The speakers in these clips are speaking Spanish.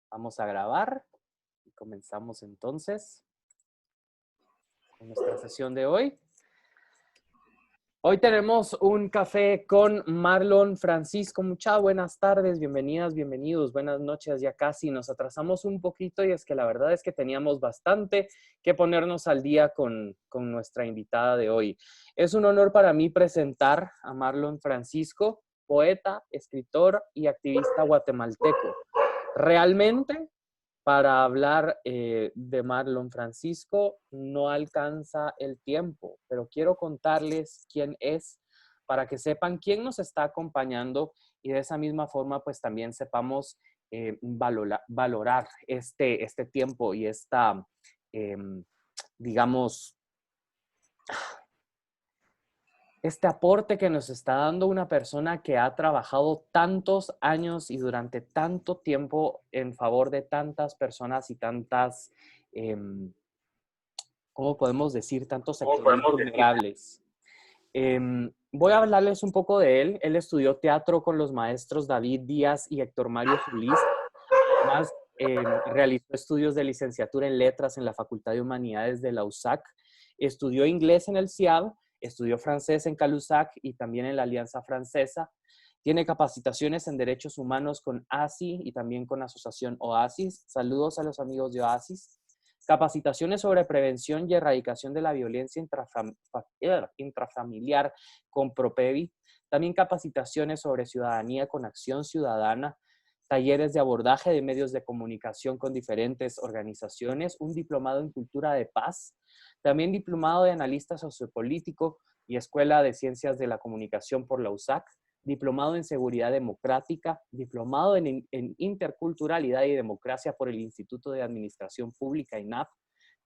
Vamos a grabar y comenzamos entonces con nuestra sesión de hoy. Hoy tenemos un café con Marlon Francisco. Muchas buenas tardes, bienvenidas, bienvenidos, buenas noches. Ya casi nos atrasamos un poquito y es que la verdad es que teníamos bastante que ponernos al día con nuestra invitada de hoy. Es un honor para mí presentar a Marlon Francisco, poeta, escritor y activista guatemalteco. Realmente, para hablar de Marlon Francisco no alcanza el tiempo, pero quiero contarles quién es para que sepan quién nos está acompañando y de esa misma forma pues también sepamos valorar este tiempo y esta, eh, digamos, este aporte que nos está dando una persona que ha trabajado tantos años y durante tanto tiempo en favor de tantas personas y tantas, ¿cómo podemos decir? Tantos ¿Cómo sectores podemos decir? vulnerables. Voy a hablarles un poco de él. Él estudió teatro con los maestros David Díaz y Héctor Mario Solís. Además, realizó estudios de licenciatura en letras en la Facultad de Humanidades de la USAC. Estudió inglés en el CIAB, estudió francés en Calusac y también en la Alianza Francesa. Tiene capacitaciones en derechos humanos con ASI y también con Asociación OASIS. Saludos a los amigos de OASIS. Capacitaciones sobre prevención y erradicación de la violencia intrafamiliar con PROPEVI. También capacitaciones sobre ciudadanía con Acción Ciudadana. Talleres de abordaje de medios de comunicación con diferentes organizaciones. Un diplomado en cultura de paz. También diplomado de analista sociopolítico y Escuela de Ciencias de la Comunicación por la USAC. Diplomado en Seguridad Democrática, diplomado en Interculturalidad y Democracia por el Instituto de Administración Pública, INAP,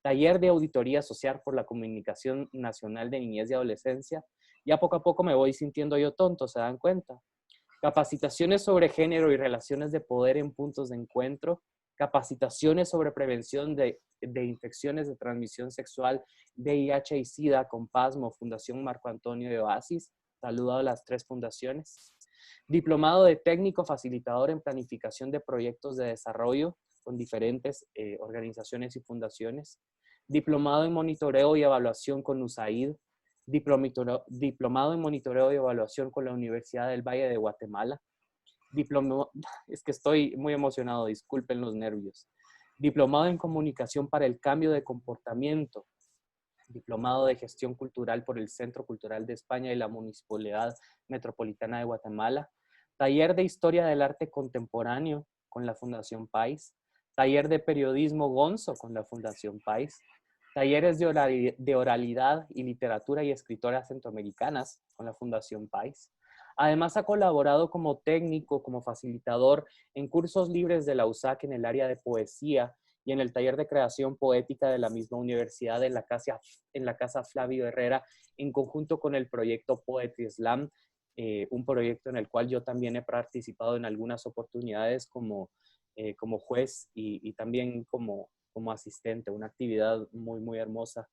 taller de Auditoría Social por la Comunicación Nacional de Niñez y Adolescencia. Ya poco a poco me voy sintiendo yo tonto, ¿se dan cuenta? Capacitaciones sobre género y relaciones de poder en puntos de encuentro, capacitaciones sobre prevención de infecciones de transmisión sexual, VIH y SIDA con PASMO, Fundación Marco Antonio de Oasis. Saludo a las 3 fundaciones. Diplomado de técnico facilitador en planificación de proyectos de desarrollo con diferentes organizaciones y fundaciones. Diplomado en monitoreo y evaluación con USAID. Diplomado en monitoreo y evaluación con la Universidad del Valle de Guatemala. Es que estoy muy emocionado, disculpen los nervios. Diplomado en comunicación para el cambio de comportamiento. Diplomado de Gestión Cultural por el Centro Cultural de España y la Municipalidad Metropolitana de Guatemala. Taller de Historia del Arte Contemporáneo con la Fundación País. Taller de Periodismo Gonzo con la Fundación País. Talleres de oralidad y literatura y escritoras centroamericanas con la Fundación País. Además, ha colaborado como técnico, como facilitador en cursos libres de la USAC en el área de poesía y en el taller de creación poética de la misma universidad en la Casa Flavio Herrera, en conjunto con el proyecto Poetry Slam, un proyecto en el cual yo también he participado en algunas oportunidades como juez y también como asistente, una actividad muy, muy hermosa.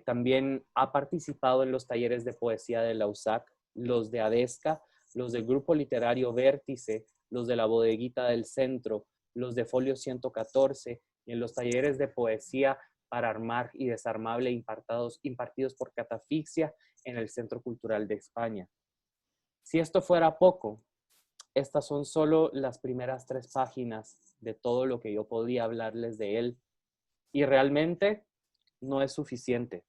También ha participado en los talleres de poesía de la USAC, los de ADESCA, los del Grupo Literario Vértice, los de la Bodeguita del Centro, los de Folio 114 y en los talleres de poesía para armar y desarmable impartidos por Catafixia en el Centro Cultural de España. Si esto fuera poco, estas son solo las primeras 3 páginas de todo lo que yo podía hablarles de él y realmente no es suficiente.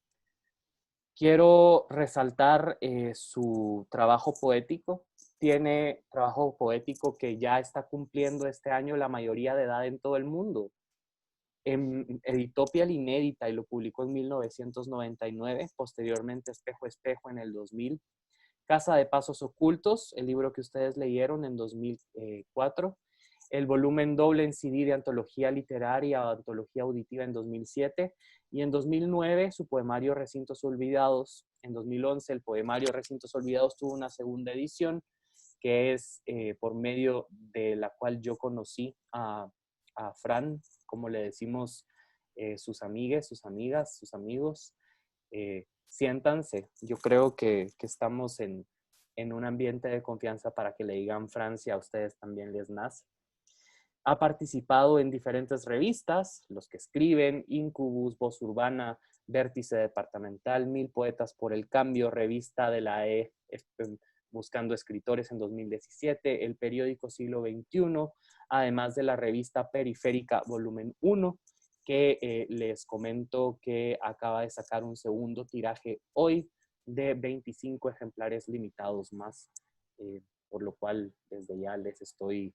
Quiero resaltar su trabajo poético. Tiene trabajo poético que ya está cumpliendo este año la mayoría de edad en todo el mundo. Editó Piel Inédita y lo publicó en 1999, posteriormente Espejo Espejo en el 2000. Casa de Pasos Ocultos, el libro que ustedes leyeron en 2004. El volumen doble en CD de Antología Literaria o Antología Auditiva en 2007. Y en 2009 su poemario Recintos Olvidados. En 2011 el poemario Recintos Olvidados tuvo una segunda edición que es por medio de la cual yo conocí a Fran, como le decimos sus amigues, sus amigas, sus amigos. Siéntanse, yo creo que estamos en un ambiente de confianza para que le digan Francia, a ustedes también les nace. Ha participado en diferentes revistas, Los que Escriben, Incubus, Voz Urbana, Vértice Departamental, Mil Poetas por el Cambio, Revista de la E, Buscando Escritores en 2017, el periódico Siglo XXI, además de la revista Periférica Volumen 1, que les comento que acaba de sacar un segundo tiraje hoy de 25 ejemplares limitados más, por lo cual desde ya les estoy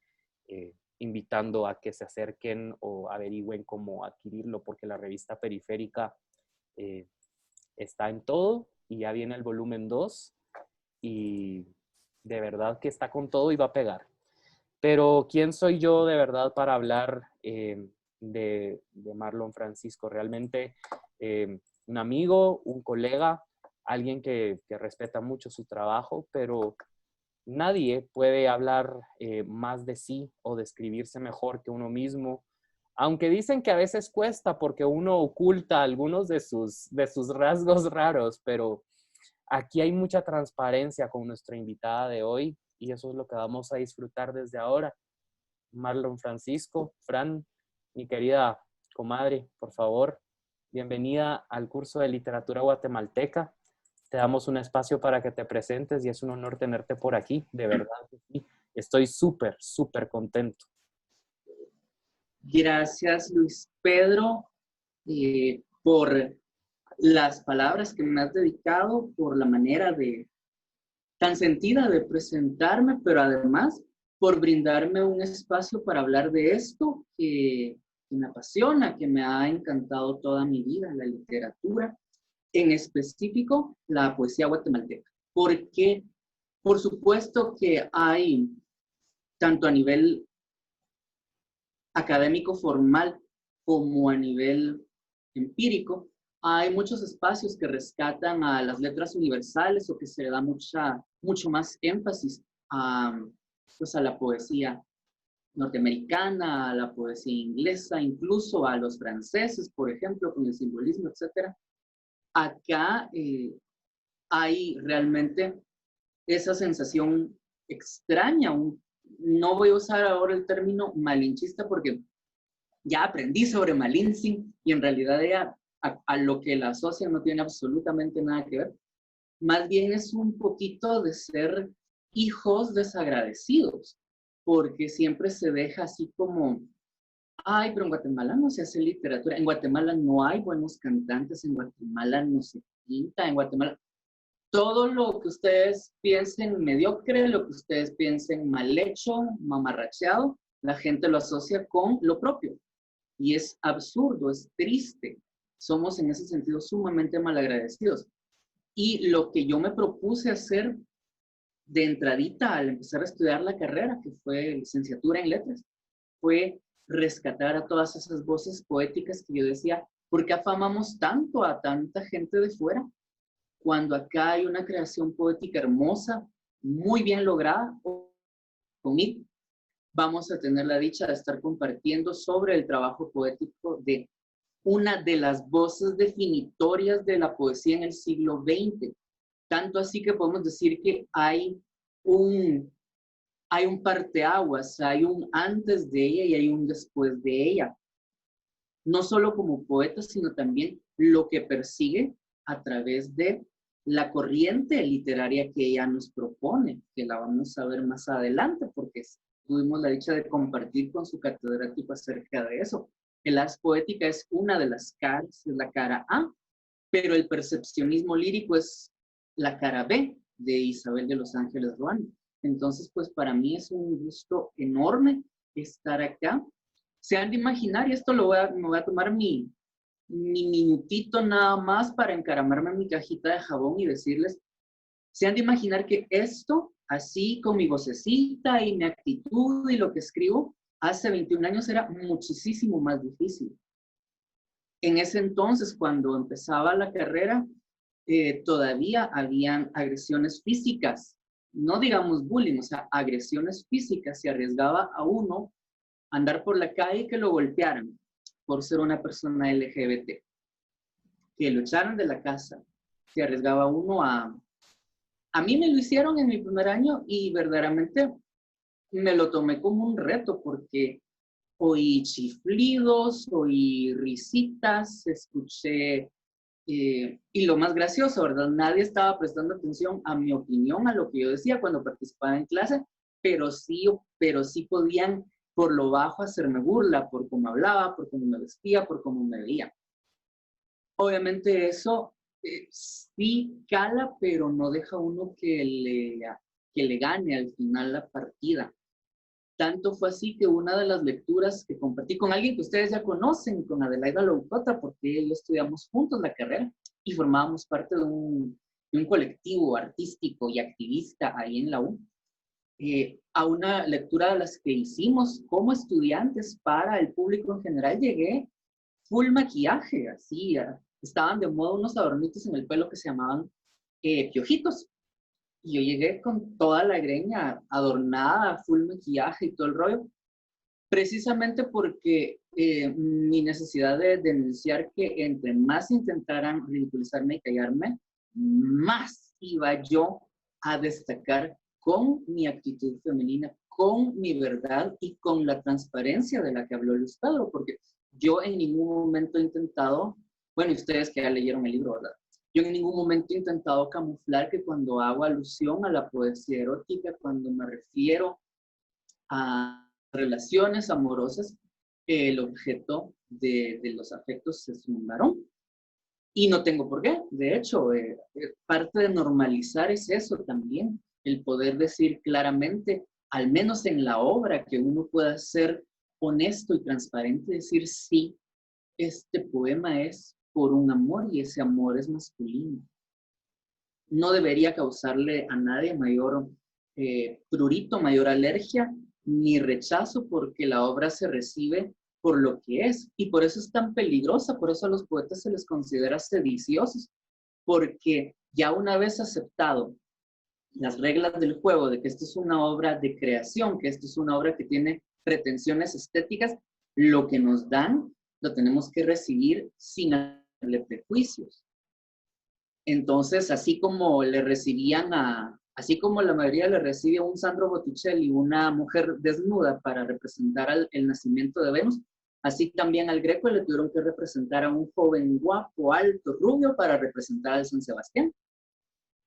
invitando a que se acerquen o averigüen cómo adquirirlo, porque la revista Periférica está en todo y ya viene el volumen 2 y de verdad que está con todo y va a pegar. Pero ¿quién soy yo de verdad para hablar de Marlon Francisco? Realmente un amigo, un colega, alguien que respeta mucho su trabajo, pero nadie puede hablar más de sí o describirse mejor que uno mismo. Aunque dicen que a veces cuesta porque uno oculta algunos de sus rasgos raros, pero aquí hay mucha transparencia con nuestra invitada de hoy y eso es lo que vamos a disfrutar desde ahora. Marlon Francisco, Fran, mi querida comadre, por favor, bienvenida al curso de literatura guatemalteca. Te damos un espacio para que te presentes y es un honor tenerte por aquí, de verdad. Estoy súper, súper contento. Gracias, Luis Pedro, por las palabras que me has dedicado, por la manera tan sentida de presentarme, pero además por brindarme un espacio para hablar de esto que me apasiona, que me ha encantado toda mi vida, la literatura, en específico la poesía guatemalteca. Porque, por supuesto que hay, tanto a nivel académico formal como a nivel empírico, hay muchos espacios que rescatan a las letras universales o que se le da mucho más énfasis pues a la poesía norteamericana, a la poesía inglesa, incluso a los franceses, por ejemplo, con el simbolismo, etc. Acá hay realmente esa sensación extraña. No voy a usar ahora el término malinchista porque ya aprendí sobre Malintzin y en realidad ella, a lo que la asocia no tiene absolutamente nada que ver. Más bien es un poquito de ser hijos desagradecidos, porque siempre se deja así como, ay, pero en Guatemala no se hace literatura, en Guatemala no hay buenos cantantes, en Guatemala no se pinta, en Guatemala todo lo que ustedes piensen mediocre, lo que ustedes piensen mal hecho, mamarracheado, la gente lo asocia con lo propio. Y es absurdo, es triste. Somos en ese sentido sumamente malagradecidos. Y lo que yo me propuse hacer de entradita al empezar a estudiar la carrera, que fue licenciatura en letras, fue rescatar a todas esas voces poéticas que yo decía, ¿por qué afamamos tanto a tanta gente de fuera? Cuando acá hay una creación poética hermosa, muy bien lograda, conmigo, vamos a tener la dicha de estar compartiendo sobre el trabajo poético de una de las voces definitorias de la poesía en el siglo XX. Tanto así que podemos decir que hay un parteaguas, hay un antes de ella y hay un después de ella. No solo como poeta, sino también lo que persigue a través de la corriente literaria que ella nos propone, que la vamos a ver más adelante, porque tuvimos la dicha de compartir con su catedrático acerca de eso. El ars poética es una de las caras, es la cara A, pero el percepcionismo lírico es la cara B de Isabel de los Ángeles Ruano. Entonces, pues para mí es un gusto enorme estar acá. Se han de imaginar, y esto me voy a tomar mi minutito nada más para encaramarme en mi cajita de jabón y decirles, se han de imaginar que esto, así con mi vocecita y mi actitud y lo que escribo, hace 21 años era muchísimo más difícil. En ese entonces, cuando empezaba la carrera, todavía habían agresiones físicas, no digamos bullying, o sea, agresiones físicas. Se arriesgaba a uno a andar por la calle y que lo golpearan por ser una persona LGBT, que lo echaran de la casa. Se arriesgaba uno a mí me lo hicieron en mi primer año y verdaderamente me lo tomé como un reto porque oí chiflidos, oí risitas, escuché, y lo más gracioso, ¿verdad? Nadie estaba prestando atención a mi opinión, a lo que yo decía cuando participaba en clase, pero sí podían por lo bajo hacerme burla, por cómo hablaba, por cómo me vestía, por cómo me veía. Obviamente eso sí cala, pero no deja uno que le gane al final la partida. Tanto fue así que una de las lecturas que compartí con alguien que ustedes ya conocen, con Adelaida Loucota, porque ella y yo estudiamos juntos la carrera y formábamos parte de un colectivo artístico y activista ahí en la U, a una lectura de las que hicimos como estudiantes para el público en general, llegué full maquillaje, así, estaban de moda unos adornitos en el pelo que se llamaban piojitos. Y yo llegué con toda la greña adornada, full maquillaje y todo el rollo, precisamente porque mi necesidad de denunciar que entre más intentaran ridiculizarme y callarme, más iba yo a destacar con mi actitud femenina, con mi verdad y con la transparencia de la que habló Luz Pedro, porque yo en ningún momento he intentado, bueno, y ustedes que ya leyeron el libro, ¿verdad? Yo en ningún momento he intentado camuflar que cuando hago alusión a la poesía erótica, cuando me refiero a relaciones amorosas, el objeto de los afectos es un varón. Y no tengo por qué. De hecho, parte de normalizar es eso también, el poder decir claramente, al menos en la obra, que uno pueda ser honesto y transparente, decir sí, este poema es por un amor y ese amor es masculino. No debería causarle a nadie mayor prurito, mayor alergia ni rechazo porque la obra se recibe por lo que es. Y por eso es tan peligrosa, por eso a los poetas se les considera sediciosos, porque ya una vez aceptado las reglas del juego de que esto es una obra de creación, que esto es una obra que tiene pretensiones estéticas, lo que nos dan lo tenemos que recibir sin hacerle prejuicios. Entonces, así como la mayoría le recibe a un Sandro Botticelli, una mujer desnuda para representar el nacimiento de Venus, así también al Greco le tuvieron que representar a un joven guapo, alto, rubio para representar al San Sebastián.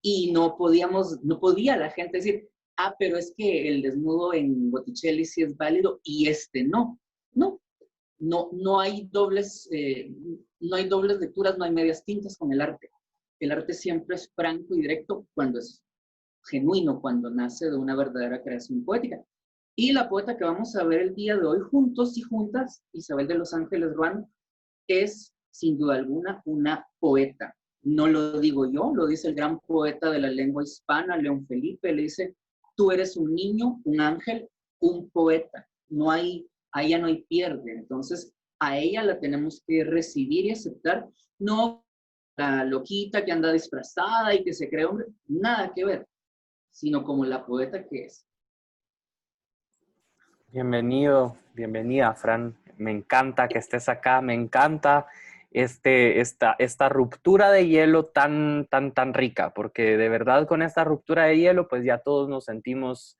Y no podía la gente decir, pero es que el desnudo en Botticelli sí es válido y este no. No, no hay no hay dobles lecturas, no hay medias tintas con el arte. El arte siempre es franco y directo cuando es genuino, cuando nace de una verdadera creación poética. Y la poeta que vamos a ver el día de hoy juntos y juntas, Isabel de los Ángeles Ruano, es sin duda alguna una poeta. No lo digo yo, lo dice el gran poeta de la lengua hispana, León Felipe, le dice, tú eres un niño, un ángel, un poeta. A ella no hay pierde. Entonces, a ella la tenemos que recibir y aceptar, no la loquita que anda disfrazada y que se cree hombre, nada que ver, sino como la poeta que es. Bienvenido, bienvenida, Fran. Me encanta que estés acá, me encanta esta ruptura de hielo tan rica, porque de verdad con esta ruptura de hielo, pues ya todos nos sentimos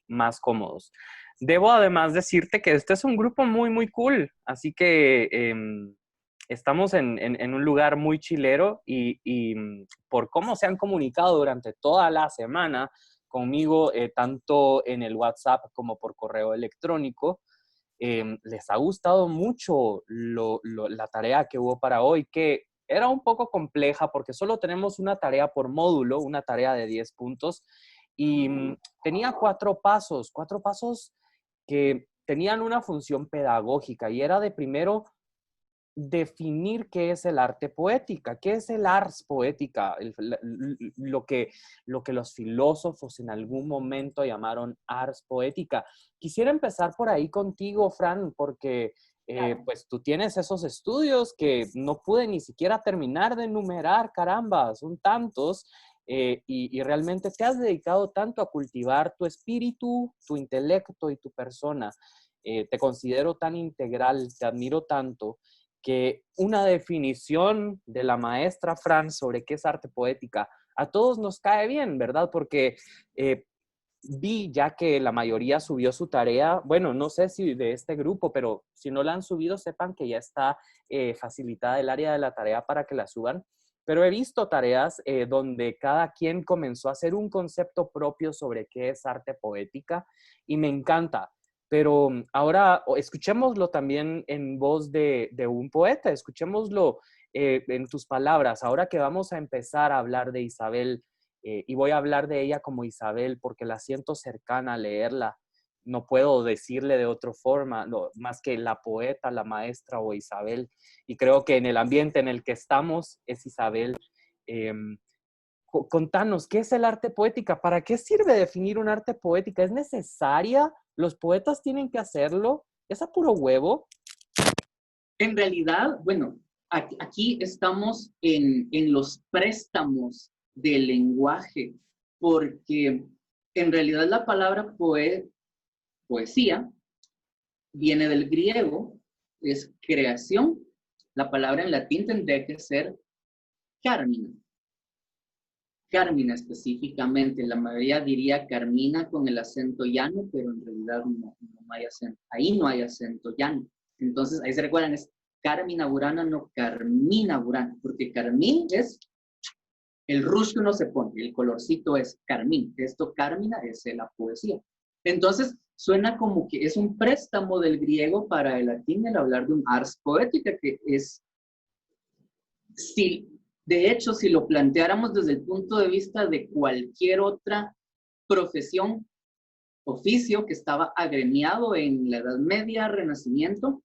más cómodos. Debo además decirte que este es un grupo muy cool, así que estamos en un lugar muy chilero y por cómo se han comunicado durante toda la semana conmigo, tanto en el WhatsApp como por correo electrónico, les ha gustado mucho la tarea que hubo para hoy, que era un poco compleja porque solo tenemos una tarea por módulo, una tarea de 10 puntos, y tenía cuatro pasos que tenían una función pedagógica y era de primero definir qué es el arte poética, qué es el ars poética, lo que los filósofos en algún momento llamaron ars poética. Quisiera empezar por ahí contigo, Fran, porque pues tú tienes esos estudios que no pude ni siquiera terminar de enumerar, caramba, son tantos, y realmente te has dedicado tanto a cultivar tu espíritu, tu intelecto y tu persona. Te considero tan integral, te admiro tanto que una definición de la maestra Fran sobre qué es arte poética a todos nos cae bien, ¿verdad? Porque vi ya que la mayoría subió su tarea, bueno, no sé si de este grupo, pero si no la han subido, sepan que ya está facilitada el área de la tarea para que la suban. Pero he visto tareas donde cada quien comenzó a hacer un concepto propio sobre qué es arte poética y me encanta. Pero ahora escuchémoslo también en voz de un poeta, escuchémoslo en tus palabras. Ahora que vamos a empezar a hablar de Isabel, y voy a hablar de ella como Isabel porque la siento cercana a leerla. No puedo decirle de otra forma, no, más que la poeta, la maestra o Isabel. Y creo que en el ambiente en el que estamos es Isabel. Eh, Contanos, ¿qué es el arte poética? ¿Para qué sirve definir un arte poética? ¿Es necesaria? ¿Los poetas tienen que hacerlo? ¿Es a puro huevo? En realidad, bueno, aquí estamos en los préstamos del lenguaje, porque en realidad la palabra poesía viene del griego, es creación. La palabra en latín tendría que ser carmina. Carmina específicamente, la mayoría diría Carmina con el acento llano, pero en realidad no hay acento, ahí no hay acento llano. Entonces, ahí se recuerdan, es Carmina Burana, no Carmina Burana, porque carmín es el rush que uno se pone, el colorcito es carmín, esto Carmina es la poesía. Entonces, suena como que es un préstamo del griego para el latín el hablar de un ars poética, que es, si de hecho, si lo planteáramos desde el punto de vista de cualquier otra profesión, oficio que estaba agremiado en la Edad Media, Renacimiento,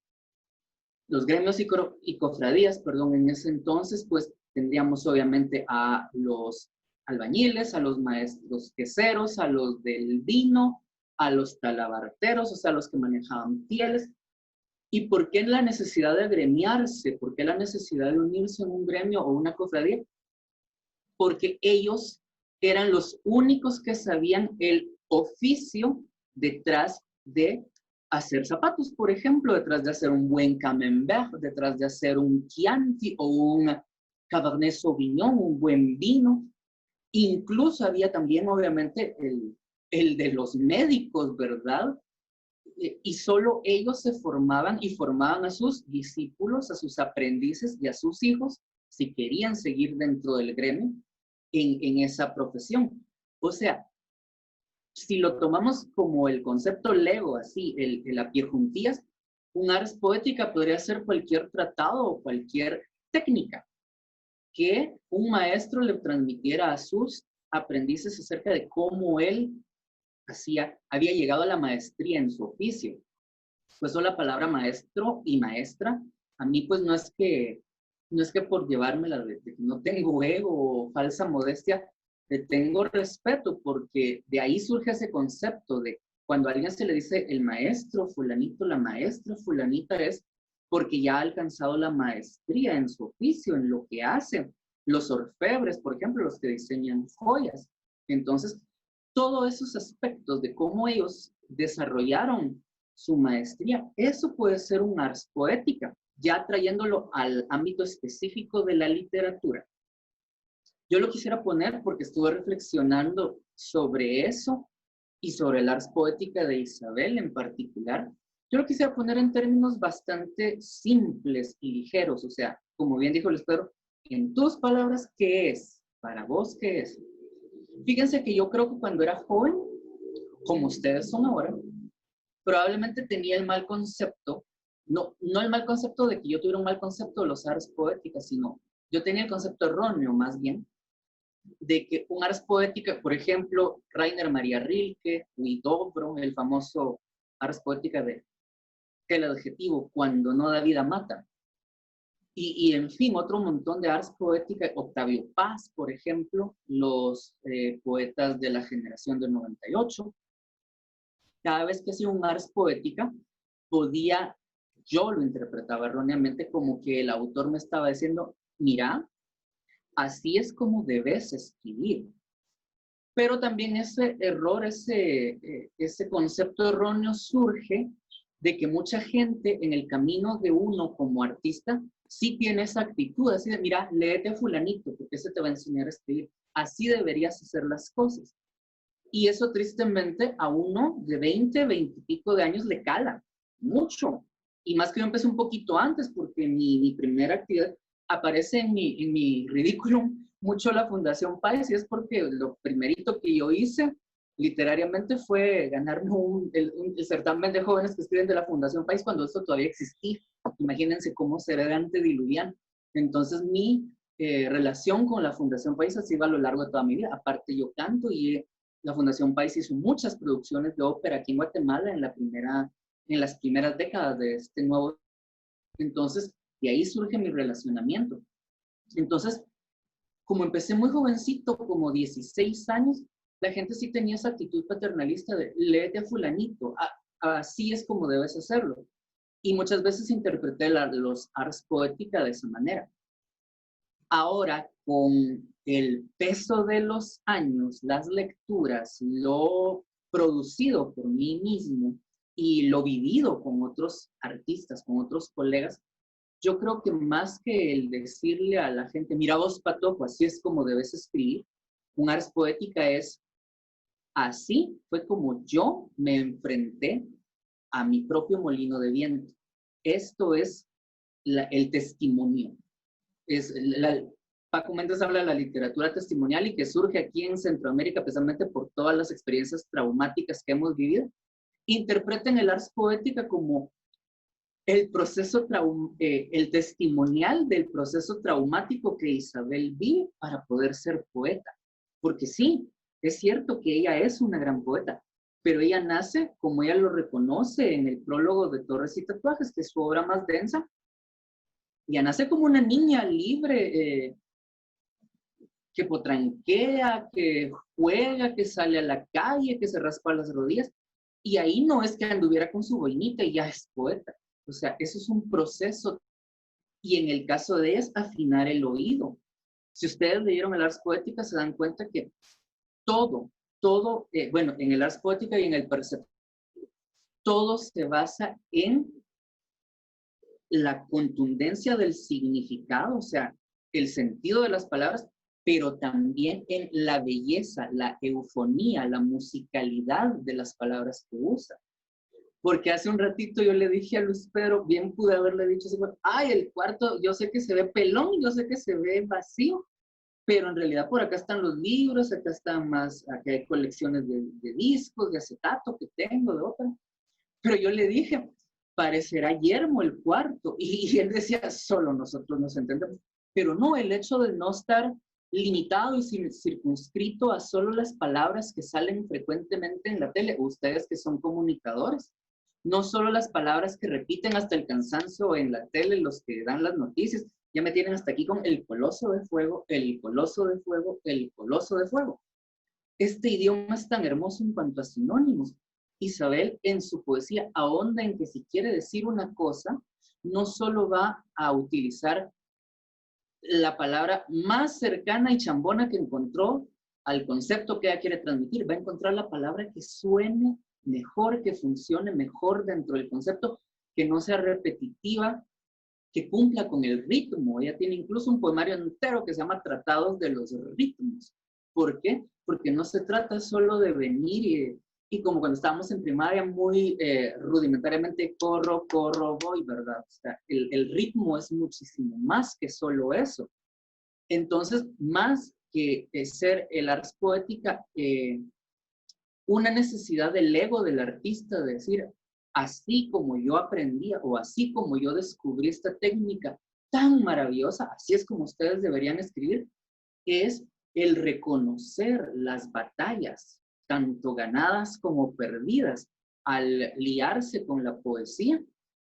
los gremios y cofradías, perdón, en ese entonces, pues tendríamos obviamente a los albañiles, a los maestros queseros, a los del vino, a los talabarteros, o sea, los que manejaban pieles. ¿Y por qué la necesidad de agremiarse? ¿Por qué la necesidad de unirse en un gremio o una cofradía? Porque ellos eran los únicos que sabían el oficio detrás de hacer zapatos, por ejemplo, detrás de hacer un buen camembert, detrás de hacer un Chianti o un Cabernet Sauvignon, un buen vino. Incluso había también, obviamente, el de los médicos, ¿verdad? Y solo ellos se formaban y formaban a sus discípulos, a sus aprendices y a sus hijos, si querían seguir dentro del gremio, en esa profesión. O sea, si lo tomamos como el concepto Lego, así, el a pie juntillas, un ars poética podría ser cualquier tratado o cualquier técnica que un maestro le transmitiera a sus aprendices acerca de cómo él había llegado a la maestría en su oficio. Pues la palabra maestro y maestra, a mí pues no es que por llevármela de que no tengo ego o falsa modestia, le tengo respeto porque de ahí surge ese concepto de cuando a alguien se le dice el maestro fulanito, la maestra fulanita es porque ya ha alcanzado la maestría en su oficio, en lo que hace. Los orfebres, por ejemplo, los que diseñan joyas. Entonces, todos esos aspectos de cómo ellos desarrollaron su maestría, eso puede ser un ars poética, ya trayéndolo al ámbito específico de la literatura. Yo lo quisiera poner porque estuve reflexionando sobre eso y sobre el ars poética de Isabel en particular. Yo lo quisiera poner en términos bastante simples y ligeros, o sea, como bien dijo el Pedro, en tus palabras, ¿qué es? Para vos, ¿qué es? Fíjense que yo creo que cuando era joven, como ustedes son ahora, probablemente tenía el mal concepto, no el mal concepto de que yo tuviera un mal concepto de los ars poéticas, sino yo tenía el concepto erróneo más bien, de que un ars poética, por ejemplo, Rainer Maria Rilke, Huidobro, el famoso ars poética de que el adjetivo cuando no da vida mata. Y en fin, otro montón de ars poética, Octavio Paz, por ejemplo, los poetas de la generación del 98. Cada vez que hacía un ars poética, yo lo interpretaba erróneamente como que el autor me estaba diciendo, mira, así es como debes escribir. Pero también ese error, ese concepto erróneo surge de que mucha gente en el camino de uno como artista sí tiene esa actitud, así de, mira, léete a fulanito, porque ese te va a enseñar a escribir. Así deberías hacer las cosas. Y eso tristemente a uno de 20, 20 y pico de años le cala mucho. Y más que yo empecé un poquito antes, porque mi primera actividad aparece en mi currículum mucho la Fundación País, y es porque lo primerito que yo hice literariamente fue ganarme el certamen de jóvenes que escriben de la Fundación País cuando esto todavía existía. Imagínense cómo será de antediluviano. Entonces mi relación con la Fundación País ha sido a lo largo de toda mi vida. Aparte yo canto y la Fundación País hizo muchas producciones de ópera aquí en Guatemala en las primeras décadas de este nuevo. Entonces, de ahí surge mi relacionamiento. Entonces, como empecé muy jovencito, como 16 años, la gente sí tenía esa actitud paternalista de léete a fulanito, así es como debes hacerlo. Y muchas veces interpreté los ars poética de esa manera. Ahora, con el peso de los años, las lecturas, lo producido por mí mismo y lo vivido con otros artistas, con otros colegas, yo creo que más que el decirle a la gente, mira vos, Patojo, así es como debes escribir, un ars poética es, así fue como yo me enfrenté a mi propio molino de viento. Esto es el testimonio. Paco Méndez habla de la literatura testimonial y que surge aquí en Centroamérica precisamente por todas las experiencias traumáticas que hemos vivido. Interpreten el ars poética como el testimonial del proceso traumático que Isabel vive para poder ser poeta. Porque sí, es cierto que ella es una gran poeta, pero ella nace, como ella lo reconoce en el prólogo de Torres y Tatuajes, que es su obra más densa, ella nace como una niña libre, que potranquea, que juega, que sale a la calle, que se raspa las rodillas, y ahí no es que anduviera con su boinita y ya es poeta. O sea, eso es un proceso, y en el caso de ella es afinar el oído. Si ustedes leyeron el Ars Poética, se dan cuenta que todo, bueno, en el Ars Poética y en el Percepto, todo se basa en la contundencia del significado, o sea, el sentido de las palabras, pero también en la belleza, la eufonía, la musicalidad de las palabras que usa. Porque hace un ratito yo le dije a Luis Pedro, bien pude haberle dicho así, ay, el cuarto, yo sé que se ve pelón, yo sé que se ve vacío, pero en realidad por acá están los libros, acá están más, acá hay colecciones de discos, de acetato que tengo, de ópera. Pero yo le dije, parecerá yermo el cuarto. Y él decía, solo nosotros nos entendemos. Pero no, el hecho de no estar limitado y circunscrito a solo las palabras que salen frecuentemente en la tele, ustedes que son comunicadores, no solo las palabras que repiten hasta el cansancio en la tele, los que dan las noticias, ya me tienen hasta aquí con el coloso de fuego, el coloso de fuego, el coloso de fuego. Este idioma es tan hermoso en cuanto a sinónimos. Isabel en su poesía ahonda en que si quiere decir una cosa, no solo va a utilizar la palabra más cercana y chambona que encontró al concepto que ella quiere transmitir, va a encontrar la palabra que suene mejor, que funcione mejor dentro del concepto, que no sea repetitiva, que cumpla con el ritmo. Ella tiene incluso un poemario entero que se llama Tratados de los Ritmos. ¿Por qué? Porque no se trata solo de venir y como cuando estábamos en primaria muy rudimentariamente corro, voy, ¿verdad? O sea, el ritmo es muchísimo más que solo eso. Entonces, más que ser el ars poética, una necesidad del ego del artista de decir, así como yo aprendía o así como yo descubrí esta técnica tan maravillosa, así es como ustedes deberían escribir, es el reconocer las batallas, tanto ganadas como perdidas, al liarse con la poesía,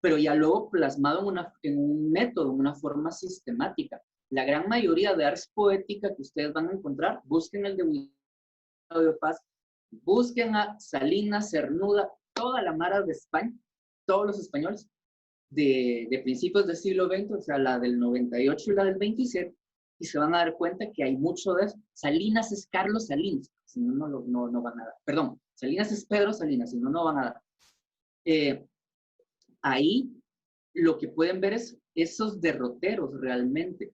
pero ya luego plasmado en un método, en una forma sistemática. La gran mayoría de ars poética que ustedes van a encontrar, busquen el de Paz, busquen a Salinas, Cernuda, toda la mara de España, todos los españoles de principios del siglo XX, o sea, la del 98 y la del 27, y se van a dar cuenta que hay mucho de eso. Salinas es Carlos Salinas, si no, no van a dar. Perdón, Salinas es Pedro Salinas, si no, no van a dar. Ahí lo que pueden ver es esos derroteros realmente.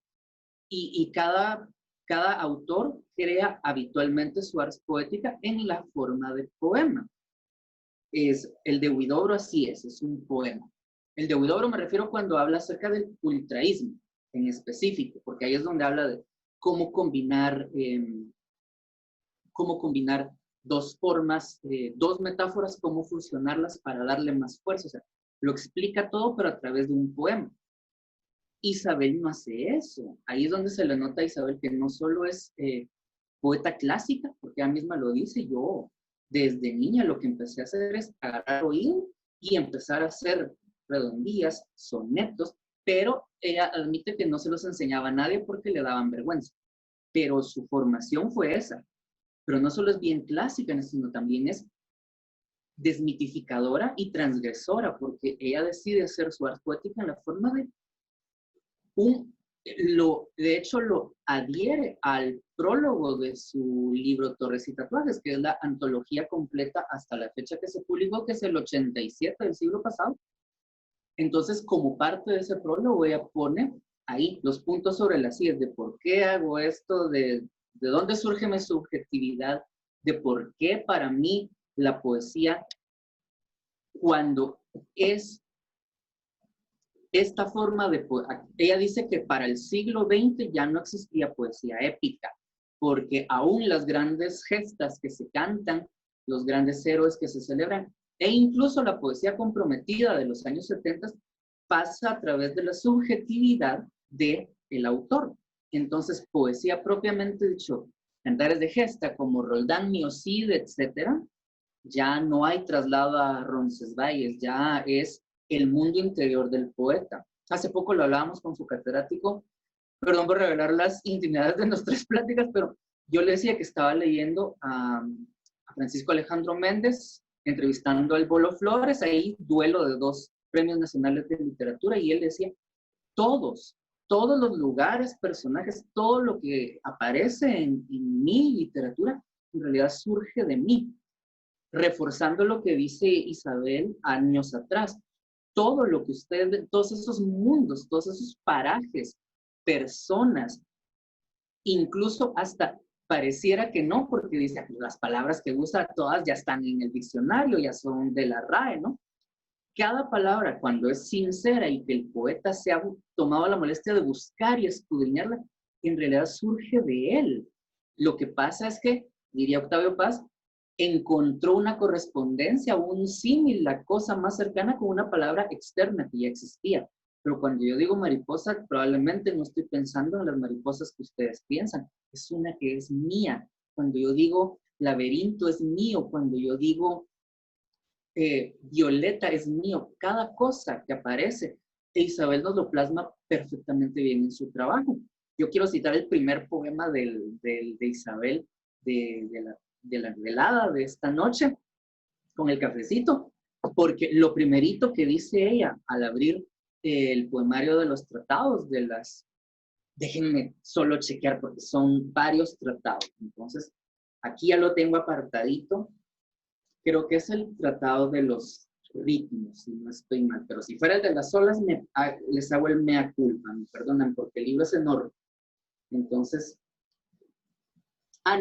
Y cada cada autor crea habitualmente su ars poética en la forma de poema. El de Huidobro así es un poema. El de Huidobro me refiero cuando habla acerca del ultraísmo en específico, porque ahí es donde habla de cómo combinar dos formas, dos metáforas, cómo fusionarlas para darle más fuerza. O sea, lo explica todo, pero a través de un poema. Isabel no hace eso. Ahí es donde se le nota a Isabel que no solo es poeta clásica, porque ella misma lo dice, yo desde niña lo que empecé a hacer es agarrar oído y empezar a hacer redondías, sonetos, pero ella admite que no se los enseñaba a nadie porque le daban vergüenza. Pero su formación fue esa. Pero no solo es bien clásica, sino también es desmitificadora y transgresora, porque ella decide hacer su arte poética en la forma de de hecho lo adhiere al prólogo de su libro Torres y Tatuajes, que es la antología completa hasta la fecha que se publicó, que es el 87 del siglo pasado. Entonces, como parte de ese prólogo, ella pone ahí los puntos sobre las sillas de por qué hago esto, de dónde surge mi subjetividad, de por qué para mí la poesía, cuando es esta forma de poesía. Ella dice que para el siglo XX ya no existía poesía épica, porque aún las grandes gestas que se cantan, los grandes héroes que se celebran, e incluso la poesía comprometida de los años 70 pasa a través de la subjetividad del autor. Entonces, poesía propiamente dicho, cantares de gesta como Roldán, Miocide, etcétera, ya no hay traslado a Roncesvalles, ya es el mundo interior del poeta. Hace poco lo hablábamos con su catedrático, perdón por revelar las intimidades de nuestras pláticas, pero yo le decía que estaba leyendo a Francisco Alejandro Méndez, entrevistando al Bolo Flores, ahí duelo de 2 premios nacionales de literatura, y él decía, todos los lugares, personajes, todo lo que aparece en mi literatura, en realidad surge de mí, reforzando lo que dice Isabel años atrás. Todo lo que ustedes, todos esos mundos, todos esos parajes, personas, incluso hasta pareciera que no, porque dice, las palabras que usa todas ya están en el diccionario, ya son de la RAE, ¿no? Cada palabra, cuando es sincera y que el poeta se ha tomado la molestia de buscar y escudriñarla, en realidad surge de él. Lo que pasa es que, diría Octavio Paz, encontró una correspondencia, un símil, la cosa más cercana con una palabra externa que ya existía. Pero cuando yo digo mariposa, probablemente no estoy pensando en las mariposas que ustedes piensan. Es una que es mía. Cuando yo digo laberinto es mío. Cuando yo digo violeta es mío. Cada cosa que aparece, Isabel nos lo plasma perfectamente bien en su trabajo. Yo quiero citar el primer poema de Isabel, de la velada de esta noche, con el cafecito, porque lo primerito que dice ella al abrir el poemario de los tratados, déjenme solo chequear porque son varios tratados. Entonces, aquí ya lo tengo apartadito. Creo que es el tratado de los ritmos, si no estoy mal. Pero si fuera el de las olas, les hago el mea culpa. Me perdonan porque el libro es enorme. Entonces,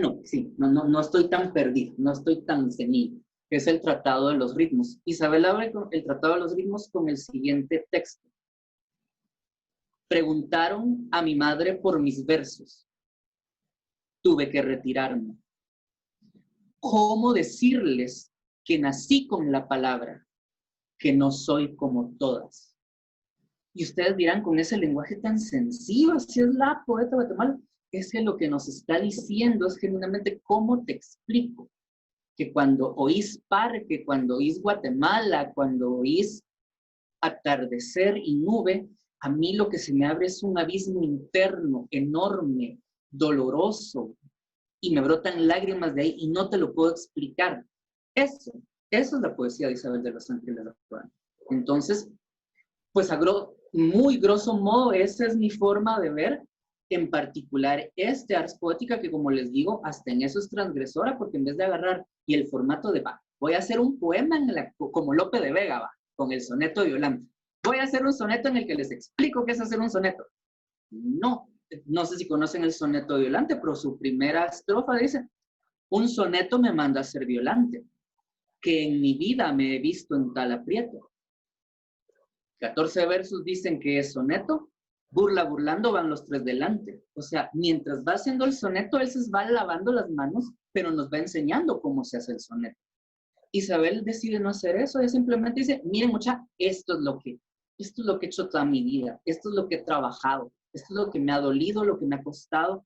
no, sí, no estoy tan perdido, no estoy tan senil. Es el tratado de los ritmos. Isabel abre el tratado de los ritmos con el siguiente texto. Preguntaron a mi madre por mis versos. Tuve que retirarme. ¿Cómo decirles que nací con la palabra, que no soy como todas? Y ustedes dirán, con ese lenguaje tan sencillo, si es la poeta de Guatemala, es que lo que nos está diciendo es genuinamente cómo te explico. Que cuando oís parque, cuando oís Guatemala, cuando oís atardecer y nube, a mí lo que se me abre es un abismo interno, enorme, doloroso, y me brotan lágrimas de ahí y no te lo puedo explicar. Eso es la poesía de Isabel de los Ángeles Actual. Entonces, pues muy grosso modo, esa es mi forma de ver, en particular ars poética, que como les digo, hasta en eso es transgresora, porque en vez de agarrar y el formato de, voy a hacer un poema como Lope de Vega, con el soneto de Yolanda. Voy a hacer un soneto en el que les explico qué es hacer un soneto. No, no sé si conocen el soneto de Violante, pero su primera estrofa dice, un soneto me manda a ser Violante, que en mi vida me he visto en tal aprieto. 14 versos dicen que es soneto, burla burlando van los tres delante. O sea, mientras va haciendo el soneto, él se va lavando las manos, pero nos va enseñando cómo se hace el soneto. Isabel decide no hacer eso, ella simplemente dice, miren mucha, esto es lo que he hecho toda mi vida, esto es lo que he trabajado, esto es lo que me ha dolido, lo que me ha costado.